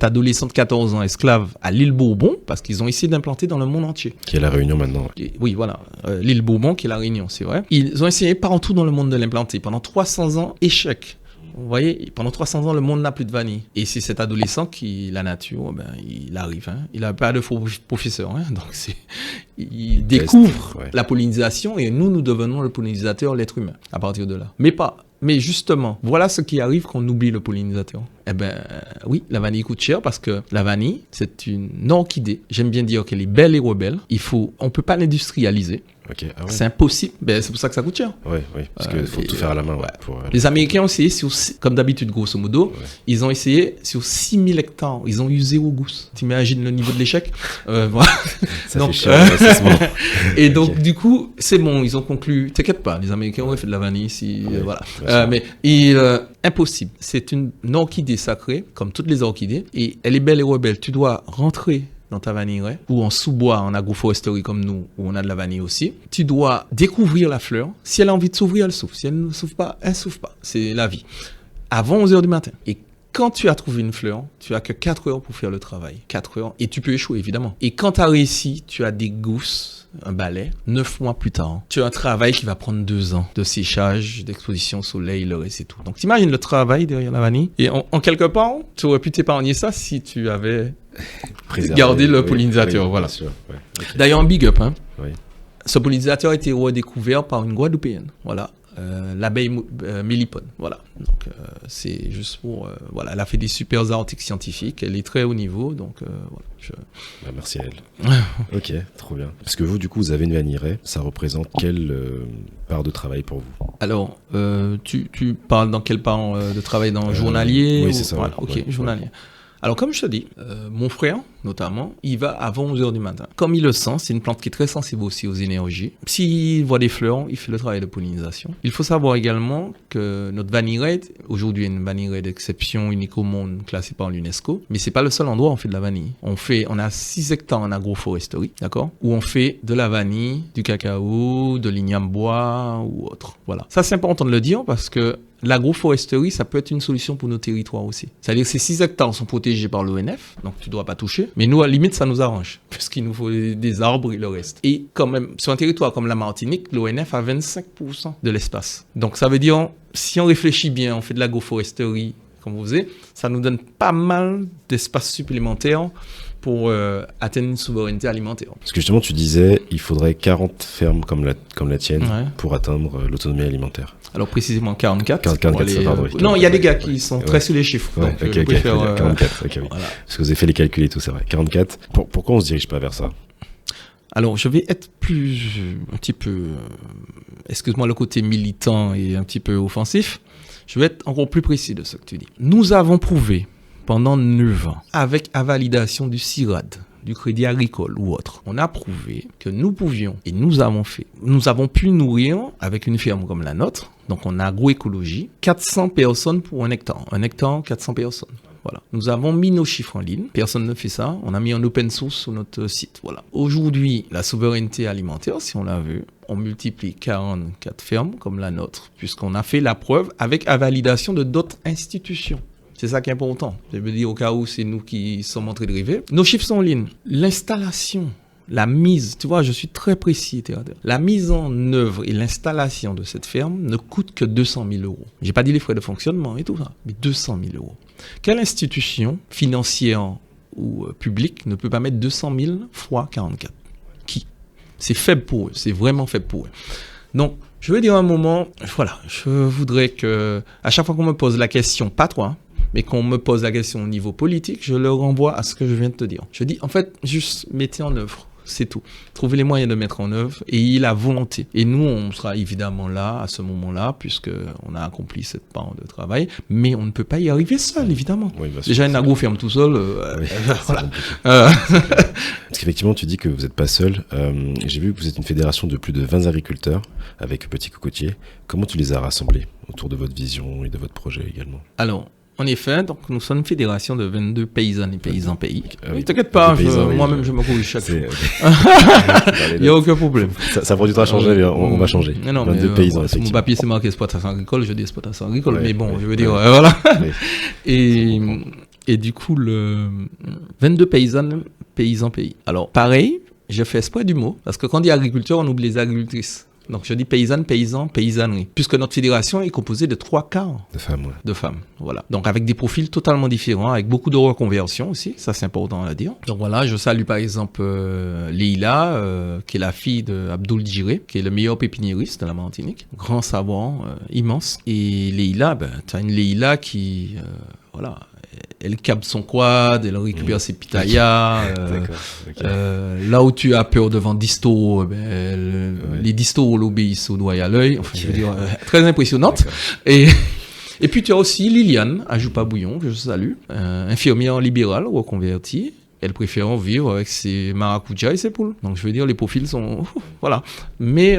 A: adolescente de 14 ans esclave à l'île Bourbon parce qu'ils ont essayé d'implanter dans le monde entier.
B: Qui est la Réunion maintenant.
A: Et, oui, voilà. L'île Bourbon qui est la Réunion, c'est vrai. Ils ont essayé partout dans le monde de l'implanter. Pendant 300 ans, échec. Vous voyez, pendant 300 ans, le monde n'a plus de vanille. Et c'est cet adolescent qui, la nature, il arrive. Hein. Il n'a pas de faux professeur. Hein. Donc, il découvre la pollinisation et nous devenons le pollinisateur, l'être humain, à partir de là. Mais justement, voilà ce qui arrive quand on oublie le pollinisateur. Oui, la vanille coûte cher parce que la vanille, c'est une orchidée. J'aime bien dire qu'elle est belle et rebelle. On peut pas l'industrialiser.
B: Okay. Ah ouais.
A: C'est impossible. C'est pour ça que ça coûte cher.
B: Oui, parce qu'il faut tout faire à la main.
A: Les Américains ont essayé, comme d'habitude, grosso modo, ils ont essayé sur 6000 hectares. Ils ont eu 0 gousse. T'imagines le niveau de l'échec?
B: Ça fait cher.
A: Et donc, du coup, c'est bon. Ils ont conclu. T'inquiète pas, les Américains ont fait de la vanille ici. Voilà. Impossible. C'est une orchidée sacrée, comme toutes les orchidées. Et elle est belle et rebelle. Tu dois rentrer dans ta vanillerie, ou en sous-bois, en agroforesterie comme nous, où on a de la vanille aussi. Tu dois découvrir la fleur. Si elle a envie de s'ouvrir, elle s'ouvre. Si elle ne s'ouvre pas, elle ne s'ouvre pas. C'est la vie. Avant 11h du matin. Et quand tu as trouvé une fleur, tu as que 4 heures pour faire le travail. 4 heures. Et tu peux échouer, évidemment. Et quand tu as réussi, tu as des gousses, un balai. 9 mois plus tard, tu as un travail qui va prendre 2 ans de séchage, d'exposition au soleil, le reste et tout. Donc, t'imagines le travail derrière la vanille. Et en quelque part, tu aurais pu t'épargner ça si tu avais garder le pollinisateur, voilà. Okay. D'ailleurs, un big up. Hein. Oui. Ce pollinisateur a été redécouvert par une Guadeloupéenne, voilà, l'abeille mélipone, voilà. Donc, c'est juste pour, voilà, elle a fait des super articles scientifiques, elle est très haut niveau, donc voilà.
B: Merci à elle. Ok, trop bien. Parce que vous, du coup, vous avez une vanillerie, ça représente quelle part de travail pour vous? Alors,
A: tu parles dans quelle part de travail, dans journalier?
B: Oui, c'est ça.
A: Voilà, ok, journalier. Alors, comme je te dis, mon frère, notamment, il va avant 11h du matin. Comme il le sent, c'est une plante qui est très sensible aussi aux énergies. S'il voit des fleurs, il fait le travail de pollinisation. Il faut savoir également que notre vanillerie, aujourd'hui, est une vanillerie d'exception unique au monde, classée par l'UNESCO. Mais c'est pas le seul endroit où on fait de la vanille. On a 6 hectares en agroforesterie, d'accord? Où on fait de la vanille, du cacao, de l'igname bois ou autre. Voilà. Ça, c'est important de le dire parce que l'agroforesterie, ça peut être une solution pour nos territoires aussi. C'est-à-dire que ces 6 hectares sont protégés par l'ONF, donc tu ne dois pas toucher. Mais nous, à la limite, ça nous arrange, puisqu'il nous faut des arbres et le reste. Et quand même, sur un territoire comme la Martinique, l'ONF a 25% de l'espace. Donc ça veut dire, si on réfléchit bien, on fait de l'agroforesterie, comme vous faisiez, ça nous donne pas mal d'espace supplémentaire pour atteindre une souveraineté alimentaire.
B: Parce que justement, tu disais, il faudrait 40 fermes comme la tienne pour atteindre l'autonomie alimentaire.
A: Alors précisément 44.
B: 44, pardon. Oui,
A: non, il y a des gars qui sont très sur les chiffres.
B: Ouais, donc, je préfère 44, oui. Voilà. Parce que vous avez fait les calculs et tout, c'est vrai. 44. Pourquoi on se dirige pas vers ça?
A: Alors, je vais être un petit peu, excuse-moi le côté militant et un petit peu offensif. Je vais être encore plus précis de ce que tu dis. Nous avons prouvé pendant 9 ans, avec à validation du CIRAD, du Crédit Agricole ou autre, on a prouvé que nous pouvions, et nous avons pu nourrir avec une ferme comme la nôtre, donc en agroécologie, 400 personnes pour un hectare. Un hectare, 400 personnes. Voilà. Nous avons mis nos chiffres en ligne. Personne ne fait ça. On a mis en open source sur notre site. Voilà. Aujourd'hui, la souveraineté alimentaire, si on l'a vu, on multiplie 44 fermes comme la nôtre, puisqu'on a fait la preuve avec à validation de d'autres institutions. C'est ça qui est important. Je veux dire, au cas où c'est nous qui sommes en train de rêver. Nos chiffres sont en ligne. L'installation, la mise, tu vois, je suis très précis. La mise en œuvre et l'installation de cette ferme ne coûte que 200 000 €. J'ai pas dit les frais de fonctionnement et tout ça, mais 200 000 €. Quelle institution financière ou publique ne peut pas mettre 200 000 fois 44? Qui? C'est faible pour eux. C'est vraiment faible pour eux. Donc, je veux dire un moment, voilà, je voudrais que, à chaque fois qu'on me pose la question, pas toi, mais qu'on me pose la question au niveau politique, je le renvoie à ce que je viens de te dire. Je dis, en fait, juste mettez en œuvre. C'est tout. Trouvez les moyens de mettre en œuvre et la volonté. Et nous, on sera évidemment là, à ce moment-là, puisqu'on a accompli cette part de travail, mais on ne peut pas y arriver seul, évidemment. Oui, déjà, une agro-ferme tout seul, voilà.
B: Parce qu'effectivement, tu dis que vous n'êtes pas seul. J'ai vu que vous êtes une fédération de plus de 20 agriculteurs avec Petit Cocotier. Comment tu les as rassemblés autour de votre vision et de votre projet également?
A: Alors, en effet, donc nous sommes une fédération de 22 paysannes et paysans pays. Ne t'inquiète pas, moi-même je me corrige chaque fois. Il n'y a aucun problème.
B: Ça prend du temps à changer, mais on va changer.
A: Non, 22 paysans, effectivement. Mon papier c'est marqué exploitation agricole, je dis exploitation agricole, mais bon, je veux dire, voilà. Et du coup, 22 paysans pays. Alors, pareil, je fais exprès du mot, parce que quand on dit agriculteur, on oublie les agricultrices. Donc je dis paysanne, paysan, paysannerie. Puisque notre fédération est composée de 3/4 de femmes. Voilà. Donc avec des profils totalement différents, avec beaucoup de reconversions aussi, ça c'est important à dire. Donc voilà, je salue par exemple Leïla, qui est la fille d'Abdoul Djiré, qui est le meilleur pépiniériste de la Martinique. Grand savant, immense. Et Leïla, tu as une Leïla qui... voilà. Elle câble son quad, elle récupère ses pitayas. Là où tu as peur devant Disto, les Disto l'obéissent au doigt et à l'œil. Enfin, je veux dire, très impressionnante. Et puis tu as aussi Liliane Ajoupa-Bouillon, que je salue, infirmière libérale reconvertie. Elle préfère vivre avec ses maracujas et ses poules. Donc je veux dire, les profils sont... voilà. Mais...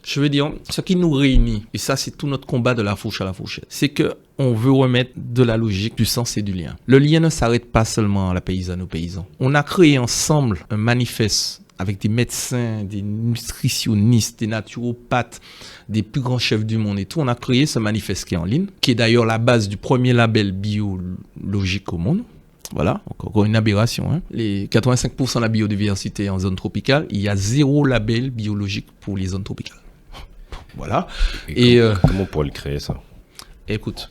A: je veux dire, ce qui nous réunit, et ça c'est tout notre combat de la fourche à la fourchette, c'est que on veut remettre de la logique, du sens et du lien. Le lien ne s'arrête pas seulement à la paysanne, aux paysans. On a créé ensemble un manifeste avec des médecins, des nutritionnistes, des naturopathes, des plus grands chefs du monde et tout. On a créé ce manifeste qui est en ligne, qui est d'ailleurs la base du premier label biologique au monde. Voilà, encore une aberration. Hein. Les 85% de la biodiversité en zone tropicale, il y a 0 label biologique pour les zones tropicales. Voilà.
B: Et comment on pourrait le créer, ça?
A: Écoute,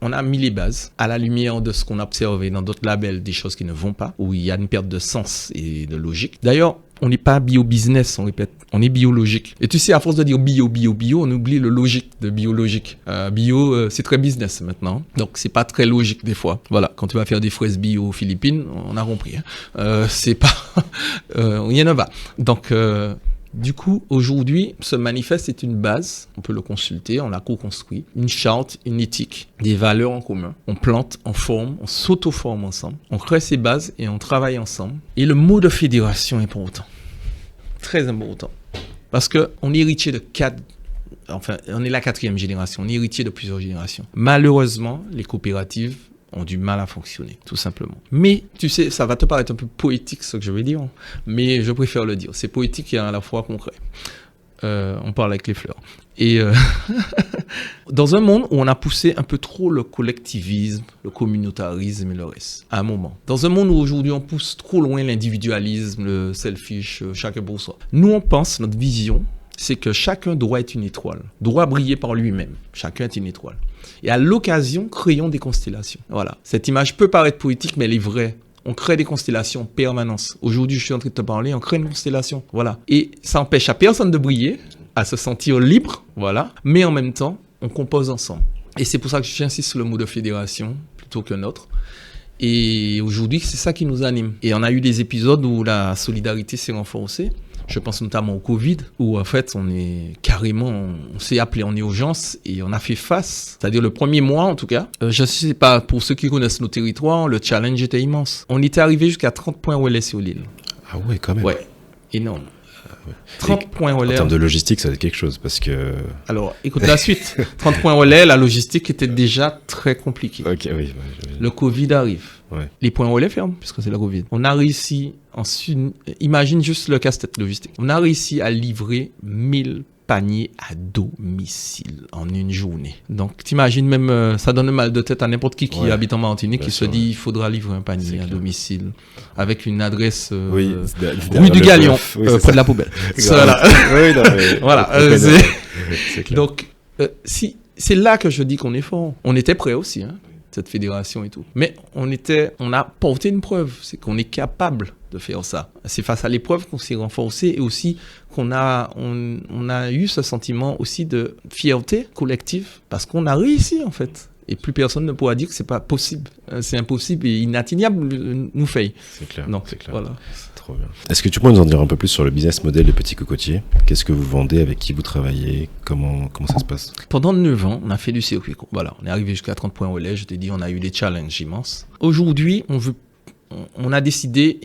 A: on a mis les bases à la lumière de ce qu'on a observé dans d'autres labels, des choses qui ne vont pas, où il y a une perte de sens et de logique. D'ailleurs, on n'est pas bio-business, on répète, on est biologique. Et tu sais, à force de dire bio, on oublie le logique de biologique. Bio, c'est très business maintenant, donc c'est pas très logique des fois. Voilà, quand tu vas faire des fraises bio aux Philippines, on a compris. Hein. C'est pas... rien ne va. Donc... du coup, aujourd'hui, ce manifeste est une base, on peut le consulter, on l'a co-construit, une charte, une éthique, des valeurs en commun. On plante, on forme, on s'auto-forme ensemble, on crée ces bases et on travaille ensemble. Et le mot de fédération est important, très important, parce qu'on est héritier de 4, enfin, on est la 4e génération, on est héritier de plusieurs générations. Malheureusement, les coopératives ont du mal à fonctionner, tout simplement. Mais, tu sais, ça va te paraître un peu poétique ce que je vais dire, mais je préfère le dire. C'est poétique et à la fois concret. On parle avec les fleurs. Et dans un monde où on a poussé un peu trop le collectivisme, le communautarisme et le reste, à un moment. Dans un monde où aujourd'hui on pousse trop loin l'individualisme, le selfish, chacun pour soi. Nous, on pense, notre vision, c'est que chacun doit être une étoile, doit briller par lui-même. Chacun est une étoile. Et à l'occasion, créons des constellations. Voilà. Cette image peut paraître poétique, mais elle est vraie. On crée des constellations en permanence. Aujourd'hui, je suis en train de te parler, on crée une constellation. Voilà. Et ça empêche à personne de briller, à se sentir libre, voilà. Mais en même temps, on compose ensemble. Et c'est pour ça que j'insiste sur le mot de fédération plutôt qu'un autre. Et aujourd'hui, c'est ça qui nous anime. Et on a eu des épisodes où la solidarité s'est renforcée. Je pense notamment au Covid, où en fait, on s'est appelé en urgence et on a fait face. C'est-à-dire le premier mois, en tout cas. Je ne sais pas, pour ceux qui connaissent nos territoires, le challenge était immense. On était arrivé jusqu'à 30 points relais sur l'île.
B: Ah ouais, quand même.
A: Ouais, énorme. 30 points relais.
B: En termes de logistique, ça va être quelque chose, parce que...
A: Alors, écoute la suite. 30 points relais, la logistique était déjà très compliquée.
B: Ok, oui.
A: Le Covid arrive.
B: Ouais.
A: Les points relais ferment, puisque c'est la Covid. On a réussi, imagine juste le casse-tête logistique. On a réussi à livrer 1000 paniers à domicile en une journée. Donc, t'imagines même, ça donne mal de tête à n'importe qui habite en Martinique, qui se dit, il faudra livrer un panier à domicile, avec une adresse rue du Galion, près de la poubelle. Voilà.
B: C'est clair.
A: Donc, c'est là que je dis qu'on est fort. On était prêts aussi, hein, cette fédération et tout. Mais on a porté une preuve, c'est qu'on est capable de faire ça. C'est face à l'épreuve qu'on s'est renforcé et aussi qu'on a eu ce sentiment aussi de fierté collective parce qu'on a réussi en fait. Et plus personne ne pourra dire que c'est pas possible. C'est impossible et inatteignable, nous fait.
B: C'est clair.
A: Donc,
B: c'est clair.
A: Voilà.
B: Trop bien. Est-ce que tu peux nous en dire un peu plus sur le business model des petits cocotiers? Qu'est-ce que vous vendez? Avec qui vous travaillez? Comment ça se passe?
A: Pendant 9 ans, on a fait du circuit court. Voilà, on est arrivé jusqu'à 30 points relais. Je t'ai dit, on a eu des challenges immenses. Aujourd'hui, on a décidé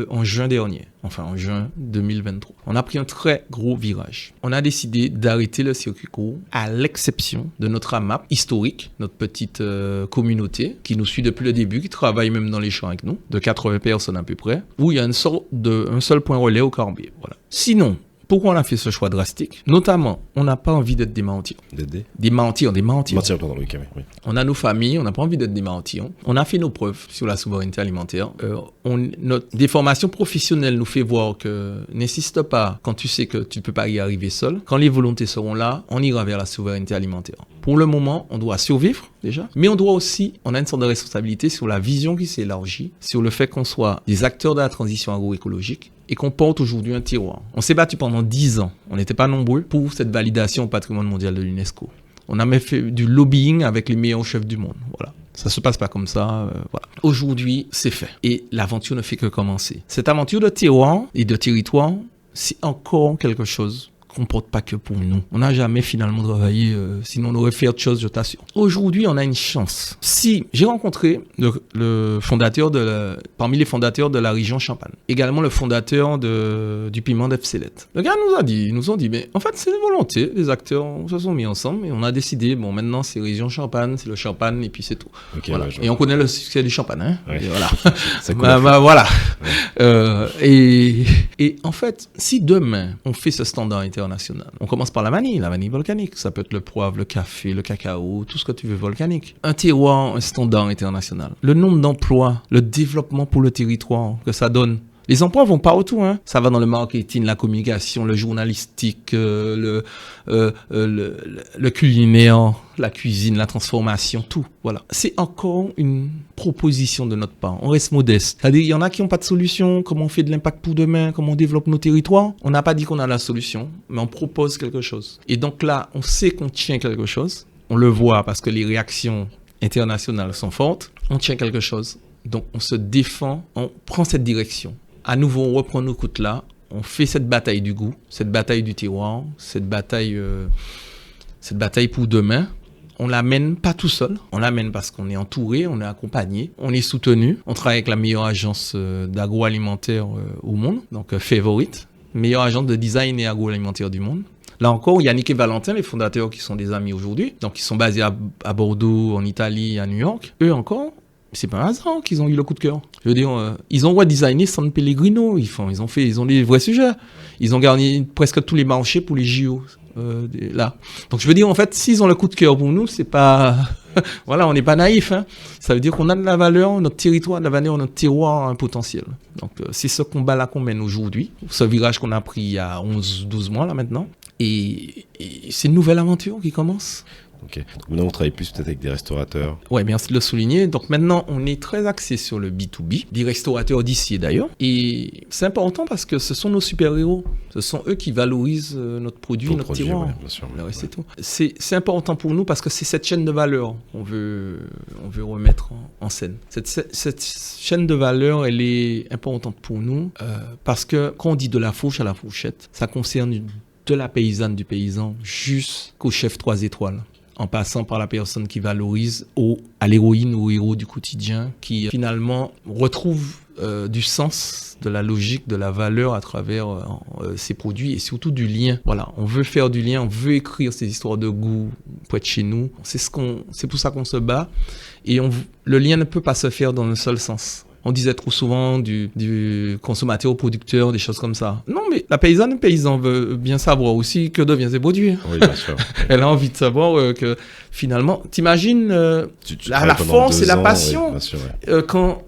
A: en juin dernier, enfin en juin 2023, on a pris un très gros virage. On a décidé d'arrêter le circuit court à l'exception de notre AMAP historique, notre petite communauté qui nous suit depuis le début, qui travaille même dans les champs avec nous, de 80 personnes à peu près, où il y a un seul point relais au Corbier. Voilà. Sinon, Pourquoi on a fait ce choix drastique? Notamment, on n'a pas envie d'être des mentir. Des mentir.
B: Pardon, oui.
A: On a nos familles, on n'a pas envie d'être des mentir. On a fait nos preuves sur la souveraineté alimentaire. Des formations professionnelles nous fait voir que n'insiste pas quand tu sais que tu ne peux pas y arriver seul. Quand les volontés seront là, on ira vers la souveraineté alimentaire. Pour le moment, on doit survivre déjà, mais on a une sorte de responsabilité sur la vision qui s'est élargie, sur le fait qu'on soit des acteurs de la transition agroécologique et qu'on porte aujourd'hui un tiroir. On s'est battu pendant 10 ans, on n'était pas nombreux, pour cette validation au patrimoine mondial de l'UNESCO. On a même fait du lobbying avec les meilleurs chefs du monde. Voilà. Ça se passe pas comme ça. Voilà. Aujourd'hui, c'est fait. Et l'aventure ne fait que commencer. Cette aventure de terroir et de territoire, c'est encore quelque chose qu'on porte pas que pour nous. On n'a jamais finalement travaillé, sinon on aurait fait autre chose, je t'assure. Aujourd'hui, on a une chance. Si j'ai rencontré le fondateur parmi les fondateurs de la région Champagne, également le fondateur du piment d'Efcelet. Le gars nous ont dit, mais en fait, c'est une volonté. Les acteurs se sont mis ensemble et on a décidé, bon, maintenant, c'est région Champagne, c'est le Champagne et puis c'est tout.
B: Okay,
A: voilà.
B: Ouais,
A: et on connaît le succès du Champagne, hein.
B: Ouais.
A: Et voilà.
B: Voilà.
A: Ouais. Et en fait, si demain, on fait ce standard international, on commence par la vanille volcanique. Ça peut être le poivre, le café, le cacao, tout ce que tu veux volcanique. Un terroir, un standard international. Le nombre d'emplois, le développement pour le territoire que ça donne. Les emplois vont partout, hein. Ça va dans le marketing, la communication, le journalistique, le culinaire, la cuisine, la transformation, tout. Voilà. C'est encore une proposition de notre part. On reste modeste. C'est-à-dire, il y en a qui n'ont pas de solution. Comment on fait de l'impact pour demain? Comment on développe nos territoires? On n'a pas dit qu'on a la solution, mais on propose quelque chose. Et donc là, on sait qu'on tient quelque chose. On le voit parce que les réactions internationales sont fortes. On tient quelque chose. Donc, on se défend, on prend cette direction. À nouveau, on reprend nos coups là, on fait cette bataille du goût, cette bataille du terroir, cette bataille pour demain. On l'amène pas tout seul, on l'amène parce qu'on est entouré, on est accompagné, on est soutenu. On travaille avec la meilleure agence d'agroalimentaire au monde, donc Favorite, meilleure agence de design et agroalimentaire du monde. Là encore, Yannick et Valentin, les fondateurs qui sont des amis aujourd'hui, donc ils sont basés à Bordeaux, en Italie, à New York. Eux encore, c'est pas un hasard qu'ils ont eu le coup de cœur. Je veux dire, ils ont redesigné San Pellegrino, ils ont des vrais sujets. Ils ont gagné presque tous les marchés pour les JO. Là. Donc je veux dire, en fait, s'ils ont le coup de cœur pour nous, c'est pas... voilà, on n'est pas naïf. Hein. Ça veut dire qu'on a de la valeur, notre territoire, de la valeur, notre terroir a un potentiel. Donc c'est ce combat-là qu'on mène aujourd'hui. Ce virage qu'on a pris il y a 11-12 mois là maintenant. Et c'est une nouvelle aventure qui commence.
B: Ok. Donc maintenant, on travaille plus peut-être avec des restaurateurs.
A: Ouais, merci de le souligner. Donc maintenant, on est très axé sur le B2B, des restaurateurs d'ici d'ailleurs. Et c'est important parce que ce sont nos super-héros. Ce sont eux qui valorisent notre produit, notre terroir.
B: Ouais, bien sûr.
A: Le reste, c'est tout. C'est important pour nous parce que c'est cette chaîne de valeur qu'on veut remettre en scène. Cette chaîne de valeur, elle est importante pour nous parce que quand on dit de la fourche à la fourchette, ça concerne de la paysanne, du paysan, jusqu'au chef 3 étoiles. En passant par la personne qui valorise à l'héroïne ou au héros du quotidien, qui finalement retrouve du sens, de la logique, de la valeur à travers ses produits et surtout du lien. Voilà, on veut faire du lien, on veut écrire ces histoires de goût près de chez nous. C'est pour ça qu'on se bat. Et le lien ne peut pas se faire dans un seul sens. On disait trop souvent du consommateur au producteur, des choses comme ça. Non, mais la paysanne, le paysan veut bien savoir aussi que devient ses produits.
B: Oui, bien sûr.
A: Elle a envie de savoir que finalement, t'imagines la force et la passion.
B: Oui, sûr, ouais.
A: Quand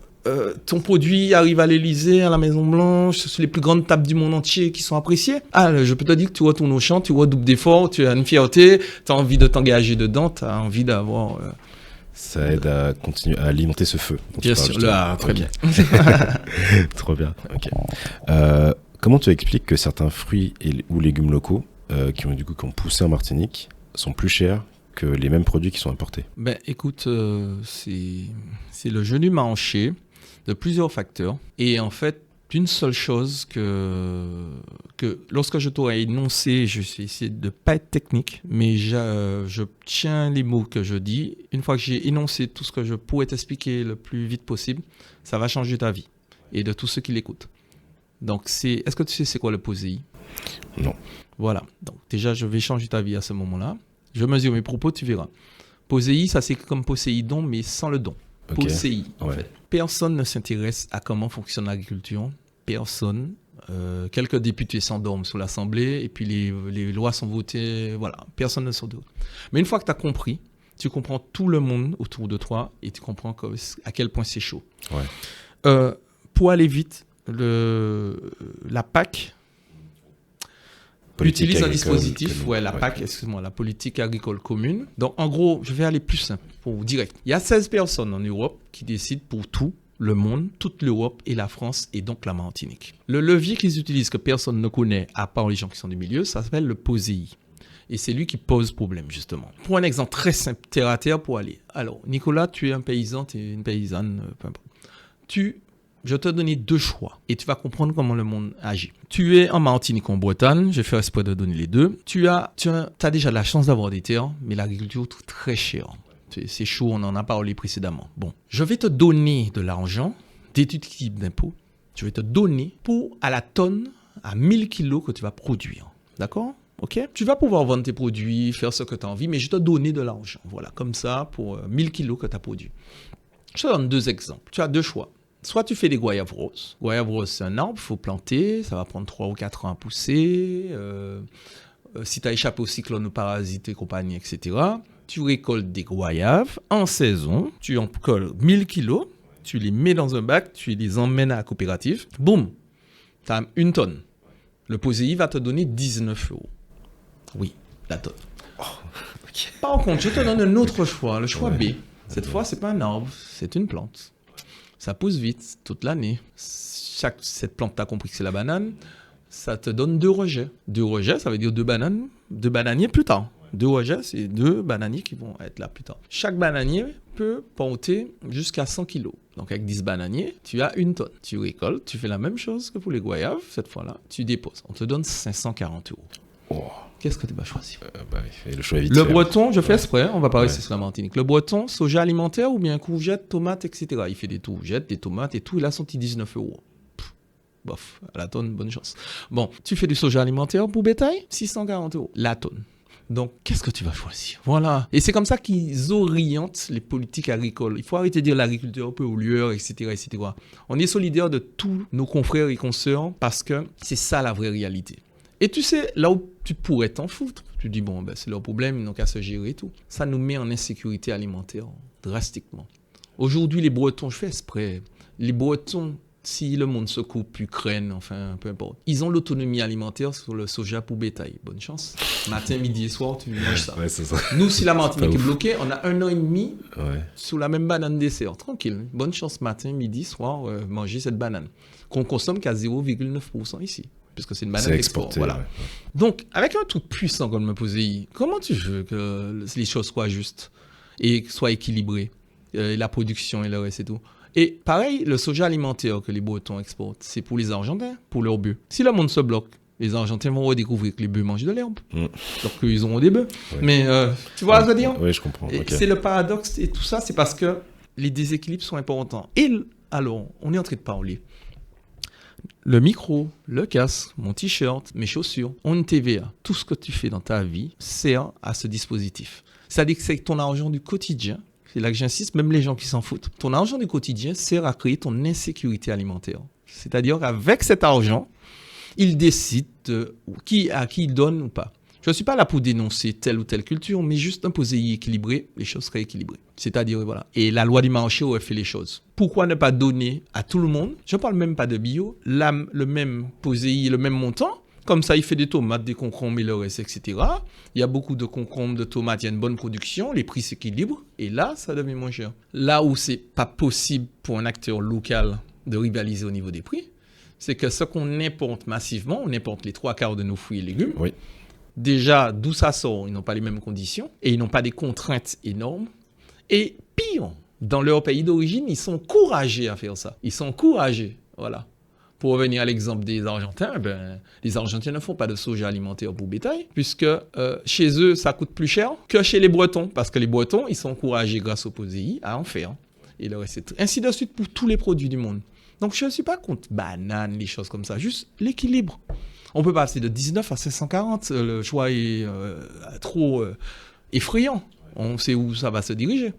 A: ton produit arrive à l'Élysée, à la Maison-Blanche, sur les plus grandes tables du monde entier qui sont appréciées. Je peux te dire que tu retournes au champ, tu redoubles d'efforts, tu as une fierté, tu as envie de t'engager dedans, tu as envie d'avoir...
B: Ça aide à continuer à alimenter ce feu.
A: Bien sûr, très bien.
B: Trop bien, ok. Comment tu expliques que certains fruits ou légumes locaux qui ont poussé en Martinique sont plus chers que les mêmes produits qui sont importés? Ben
A: écoute, c'est le jeu du marché de plusieurs facteurs. Et en fait, d'une seule chose que lorsque je t'aurai énoncé, je vais essayer de ne pas être technique, mais je tiens les mots que je dis. Une fois que j'ai énoncé tout ce que je pourrais t'expliquer le plus vite possible, ça va changer ta vie et de tous ceux qui l'écoutent. Donc, est-ce que tu sais c'est quoi le POSEI?
B: Non.
A: Voilà. Donc, déjà, je vais changer ta vie à ce moment-là. Je mesure mes propos, tu verras. POSEI, ça c'est comme Poséidon, mais sans le don. Okay. POSEI, en fait. Personne ne s'intéresse à comment fonctionne l'agriculture. Personne Quelques députés s'endorment sous l'Assemblée et puis les lois sont votées. Voilà, personne ne s'endort. Mais une fois que tu as compris, tu comprends tout le monde autour de toi et tu comprends à quel point c'est chaud.
B: Ouais.
A: Pour aller vite, la PAC utilise un dispositif, la PAC, excuse-moi, la politique agricole commune. Donc en gros, je vais aller plus simple, pour direct. Il y a 16 personnes en Europe qui décident pour tout le monde, toute l'Europe et la France et donc la Martinique. Le levier qu'ils utilisent que personne ne connaît à part les gens qui sont du milieu, ça s'appelle le POSEI. Et c'est lui qui pose problème, justement. Pour un exemple très simple, terre à terre pour aller. Alors, Nicolas, tu es un paysan, tu es une paysanne, peu importe. Je te donne 2 choix et tu vas comprendre comment le monde agit. Tu es en Martinique, en Bretagne, j'ai fait exprès de donner les deux. Tu as déjà la chance d'avoir des terres, mais l'agriculture est très chère. C'est chaud, on en a parlé précédemment. Bon, je vais te donner de l'argent, des types d'impôts. Je vais te donner pour à la tonne, à 1000 kilos que tu vas produire. D'accord ? Ok ? Tu vas pouvoir vendre tes produits, faire ce que tu as envie, mais je te donner de l'argent. Voilà, comme ça, pour 1000 kilos que tu as produit. Je te donne 2 exemples. Tu as 2 choix. Soit tu fais des goyaves roses. Goyave rose, c'est un arbre, il faut planter, ça va prendre 3 ou 4 ans à pousser. Si tu as échappé au cyclone, aux parasites et compagnie, etc., tu récoltes des goyaves en saison, tu en colles 1000 kilos, tu les mets dans un bac, tu les emmènes à la coopérative, boum, tu as 1 tonne. Le POSEI va te donner 19 €. Oui, la tonne.
B: Oh, okay.
A: Par contre, je te donne un autre choix, le choix B. Cette fois, c'est pas un arbre, c'est une plante. Ça pousse vite, toute l'année. Cette plante, tu as compris que c'est la banane, ça te donne 2 rejets. 2 rejets, ça veut dire 2 bananiers plus tard. 2 rejets, c'est 2 bananiers qui vont être là plus tard. Chaque bananier peut porter jusqu'à 100 kilos. Donc avec 10 bananiers, tu as 1 tonne. Tu récoltes, tu fais la même chose que pour les goyaves, cette fois-là, tu déposes. On te donne 540 €.
B: Oh.
A: Qu'est-ce que tu vas choisir?
B: Le choix est vite
A: le
B: fait,
A: breton, je fais exprès, on va pas rester sur la Martinique. Le breton, soja alimentaire ou bien courgettes, tomates, etc. Il fait des courgettes, des tomates et tout, il a son petit 19 €. Bof, à la tonne, bonne chance. Bon, tu fais du soja alimentaire pour bétail, 640 € la tonne. Donc, qu'est-ce que tu vas choisir? Voilà. Et c'est comme ça qu'ils orientent les politiques agricoles. Il faut arrêter de dire l'agriculteur pollueur, etc., etc. On est solidaire de tous nos confrères et consoeurs parce que c'est ça la vraie réalité. Et tu sais, là où tu pourrais t'en foutre, tu dis, bon, c'est leur problème, ils n'ont qu'à se gérer et tout. Ça nous met en insécurité alimentaire drastiquement. Aujourd'hui, les Bretons, je fais exprès, les Bretons, si le monde se coupe, Ukraine, enfin, peu importe, ils ont l'autonomie alimentaire sur le soja pour bétail. Bonne chance. Matin, midi et soir, tu manges ça.
B: Ouais, c'est ça.
A: Nous, si la Martinique est bloquée, on a 1 an et demi sur la même banane dessert. Tranquille. Bonne chance, matin, midi, soir, manger cette banane. Qu'on consomme qu'à 0,9% ici. Puisque c'est une banane d'export. Voilà. Ouais. Donc, avec un truc puissant comme le POSEI, comment tu veux que les choses soient justes et soient équilibrées, la production et le reste et tout? Et pareil, le soja alimentaire que les Bretons exportent, c'est pour les Argentins, pour leurs bœufs. Si le monde se bloque, les Argentins vont redécouvrir que les bœufs mangent de l'herbe. Donc ils auront des bœufs. Ouais. Mais tu vois ce que je veux dire?
B: Oui, je comprends. Okay.
A: C'est le paradoxe et tout ça, c'est parce que les déséquilibres sont importants. Et alors, on est en train de parler. Le micro, le casque, mon t-shirt, mes chaussures, ont une TVA. Tout ce que tu fais dans ta vie sert à ce dispositif. C'est-à-dire que c'est ton argent du quotidien. C'est là que j'insiste, même les gens qui s'en foutent. Ton argent du quotidien sert à créer ton insécurité alimentaire. C'est-à-dire qu'avec cet argent, ils décident à qui ils donnent ou pas. Je ne suis pas là pour dénoncer telle ou telle culture, mais juste un POSEI équilibré, les choses seraient équilibrées. C'est-à-dire, voilà. Et la loi du marché aurait fait les choses. Pourquoi ne pas donner à tout le monde, je ne parle même pas de bio, le même POSEI, le même montant? Comme ça, il fait des tomates, des concombres et le reste, etc. Il y a beaucoup de concombres, de tomates, il y a une bonne production, les prix s'équilibrent, et là, ça devient moins cher. Là où c'est pas possible pour un acteur local de rivaliser au niveau des prix, c'est que ce qu'on importe massivement, on importe les 3/4 de nos fruits et légumes.
B: Oui.
A: Déjà, d'où ça sort, ils n'ont pas les mêmes conditions, et ils n'ont pas des contraintes énormes. Et pire, dans leur pays d'origine, ils sont encouragés à faire ça. Ils sont encouragés, voilà. Pour revenir à l'exemple des Argentins, les Argentins ne font pas de soja alimentaire pour bétail, puisque chez eux, ça coûte plus cher que chez les Bretons, parce que les Bretons, ils sont encouragés grâce au POSEI à en faire. Et le reste, ainsi de suite pour tous les produits du monde. Donc je ne suis pas contre bananes, les choses comme ça, juste l'équilibre. On peut passer de 19 à 540, le choix est trop effrayant. On sait où ça va se diriger.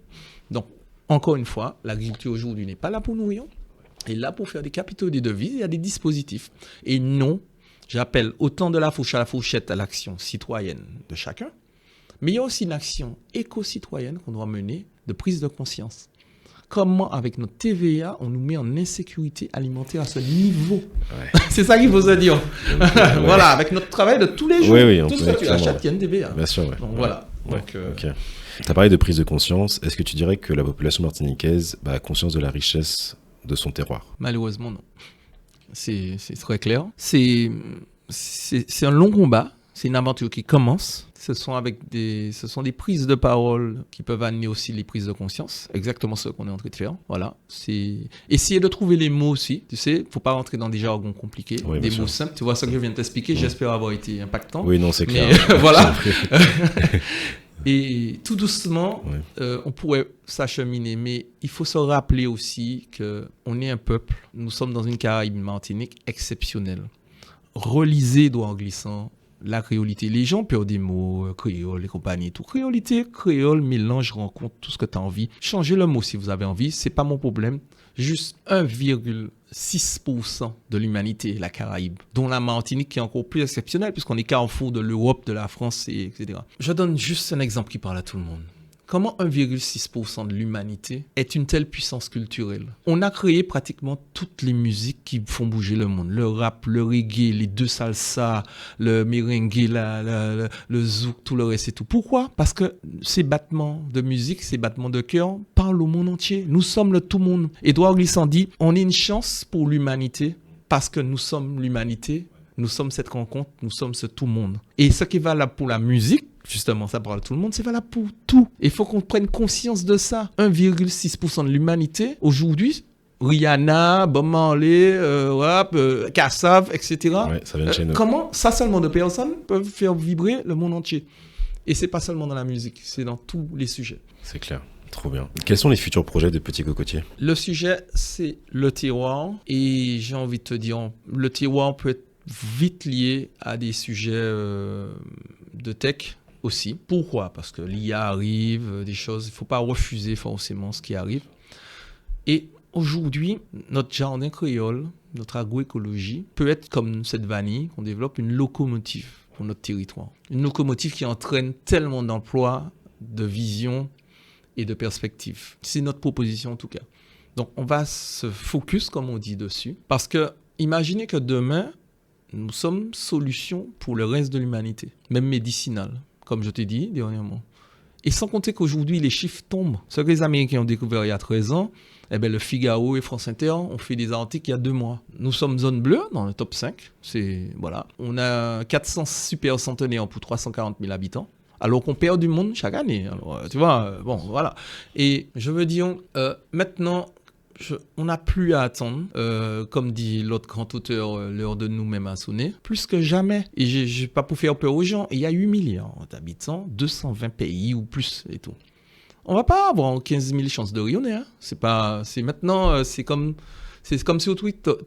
A: Donc, encore une fois, l'agriculture aujourd'hui n'est pas là pour nourrir. Et là, pour faire des capitaux et des devises, il y a des dispositifs. Et non, j'appelle autant de la fourche à la fourchette à l'action citoyenne de chacun, mais il y a aussi une action éco-citoyenne qu'on doit mener de prise de conscience. Comment, avec notre TVA, on nous met en insécurité alimentaire à ce niveau. Ouais. C'est ça qu'il faut se dire. Voilà, avec notre travail de tous les jours.
B: Oui,
A: tout ce que tu achètes, il y a une TVA.
B: Bien sûr,
A: Donc voilà. Donc,
B: okay. Tu as parlé de prise de conscience. Est-ce que tu dirais que la population martiniquaise a conscience de la richesse de son terroir?
A: Malheureusement, non. C'est très clair. C'est un long combat. C'est une aventure qui commence. Ce sont des prises de parole qui peuvent amener aussi les prises de conscience. Exactement ce qu'on est en train de faire. Voilà. C'est essayer de trouver les mots aussi. Tu sais, faut pas rentrer dans des jargons compliqués, des mots simples. Tu vois ce que je viens de t'expliquer. J'espère avoir été impactant.
B: Oui, non, c'est clair.
A: Mais, voilà. Et tout doucement, on pourrait s'acheminer. Mais il faut se rappeler aussi qu'on est un peuple. Nous sommes dans une Caraïbe Martinique exceptionnelle. Relisez Édouard Glissant. La créolité, les gens perdent des mots, créole et compagnie, tout. Créolité, créole, mélange, rencontre, tout ce que tu as envie. Changez le mot si vous avez envie, c'est pas mon problème. Juste 1,6% de l'humanité, la Caraïbe, dont la Martinique qui est encore plus exceptionnelle, puisqu'on est carrefour de l'Europe, de la France, etc. Je donne juste un exemple qui parle à tout le monde. Comment 1,6% de l'humanité est une telle puissance culturelle? On a créé pratiquement toutes les musiques qui font bouger le monde. Le rap, le reggae, les deux salsa, le merengue, le zouk, tout le reste et tout. Pourquoi? Parce que ces battements de musique, ces battements de cœur parlent au monde entier. Nous sommes le tout monde. Édouard Glissant dit, on est une chance pour l'humanité parce que nous sommes l'humanité. Nous sommes cette rencontre, nous sommes ce tout monde. Et ce qui est valable pour la musique, justement, ça parle à tout le monde, c'est valable pour tout. Il faut qu'on prenne conscience de ça. 1,6% de l'humanité, aujourd'hui, Rihanna, Bob Marley, rap, Kassav, etc.
B: Ouais, ça vient de chez nous.
A: Comment ça seulement de personnes peuvent faire vibrer le monde entier? Et c'est pas seulement dans la musique, c'est dans tous les sujets.
B: C'est clair. Trop bien. Quels sont les futurs projets de Petit Cocotier?
A: Le sujet, c'est le terroir. Et j'ai envie de te dire, le terroir peut être vite lié à des sujets de tech aussi. Pourquoi? Parce que l'IA arrive, des choses, il ne faut pas refuser forcément ce qui arrive. Et aujourd'hui, notre jardin créole, notre agroécologie, peut être comme cette vanille qu'on développe, une locomotive pour notre territoire. Une locomotive qui entraîne tellement d'emplois, de vision et de perspectives. C'est notre proposition en tout cas. Donc on va se focus, comme on dit, dessus. Parce que imaginez que demain, nous sommes solution pour le reste de l'humanité, même médicinale, comme je t'ai dit dernièrement. Et sans compter qu'aujourd'hui, les chiffres tombent. Ce que les Américains ont découvert il y a 13 ans, eh ben, le Figaro et France Inter ont fait des articles il y a 2 mois. Nous sommes zone bleue dans le top 5. Voilà. On a 400 super centenaires pour 340 000 habitants. Alors qu'on perd du monde chaque année. Alors, tu vois, bon, voilà. Et je veux dire, maintenant, on n'a plus à attendre, comme dit l'autre grand auteur, l'heure de nous-mêmes a sonné, plus que jamais. Et je pas pour faire peur aux gens, il y a 8 milliards d'habitants, 220 pays ou plus et tout. On va pas avoir 15 000 chances de rayonner. Hein. C'est maintenant, c'est comme sur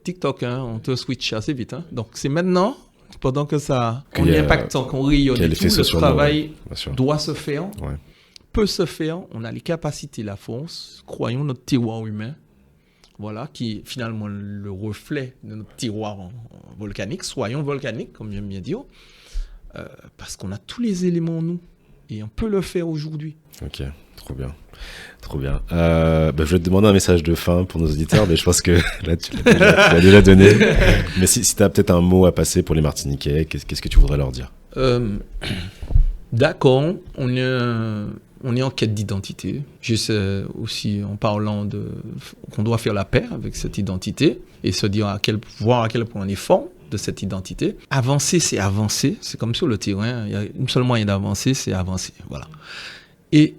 A: TikTok, hein, on te switch assez vite. Hein. Donc c'est maintenant, pendant que ça, qu'on est impactant, qu'on rayonne et tout, le travail doit se faire, peut se faire. On a les capacités, la force, croyons notre terroir humain. Voilà, qui est finalement le reflet de notre terroir volcanique. Soyons volcaniques, comme j'aime bien dire, parce qu'on a tous les éléments en nous et on peut le faire aujourd'hui.
B: Ok, trop bien. Trop bien. Je vais te demander un message de fin pour nos auditeurs, mais je pense que là, tu l'as déjà donné. Mais si tu as peut-être un mot à passer pour les Martiniquais, qu'est-ce que tu voudrais leur dire?
A: D'accord, on est en quête d'identité. J'essaie aussi en parlant qu'on doit faire la paix avec cette identité et se dire voir à quel point on est fort de cette identité. Avancer, c'est avancer. C'est comme sur le terrain. Il y a un seul moyen d'avancer, c'est avancer. Voilà. Et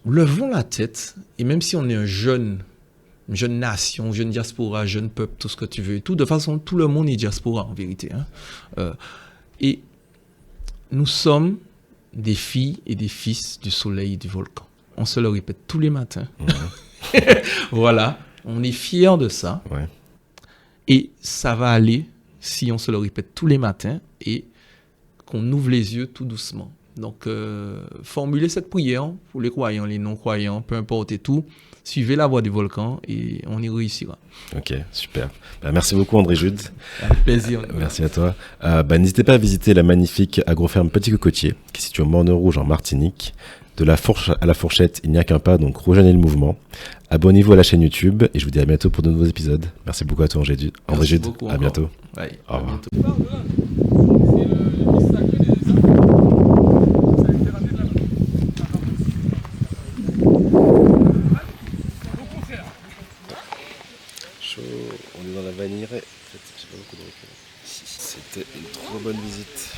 A: levons la tête. Et même si on est une jeune nation, jeune diaspora, jeune peuple, tout ce que tu veux et tout, de toute façon, tout le monde est diaspora en vérité. Hein. Et nous sommes des filles et des fils du soleil et du volcan. On se le répète tous les matins. Ouais. Voilà. On est fiers de ça. Ouais. Et ça va aller si on se le répète tous les matins et qu'on ouvre les yeux tout doucement. Donc, formulez cette prière pour les croyants, les non-croyants, peu importe et tout. Suivez la voie du volcan et on y réussira.
B: Ok, super. Merci beaucoup André Jude.
A: Avec plaisir.
B: Merci à toi. N'hésitez pas à visiter la magnifique agroferme Petit Cocotier, qui est située au Morne Rouge en Martinique. De la fourche à la fourchette, il n'y a qu'un pas, donc rejoignez le mouvement. Abonnez-vous à la chaîne YouTube et je vous dis à bientôt pour de nouveaux épisodes. Merci beaucoup à toi André Jude. À bientôt.
A: Ouais,
B: au revoir. On est dans la Vanille. C'était une trop bonne visite.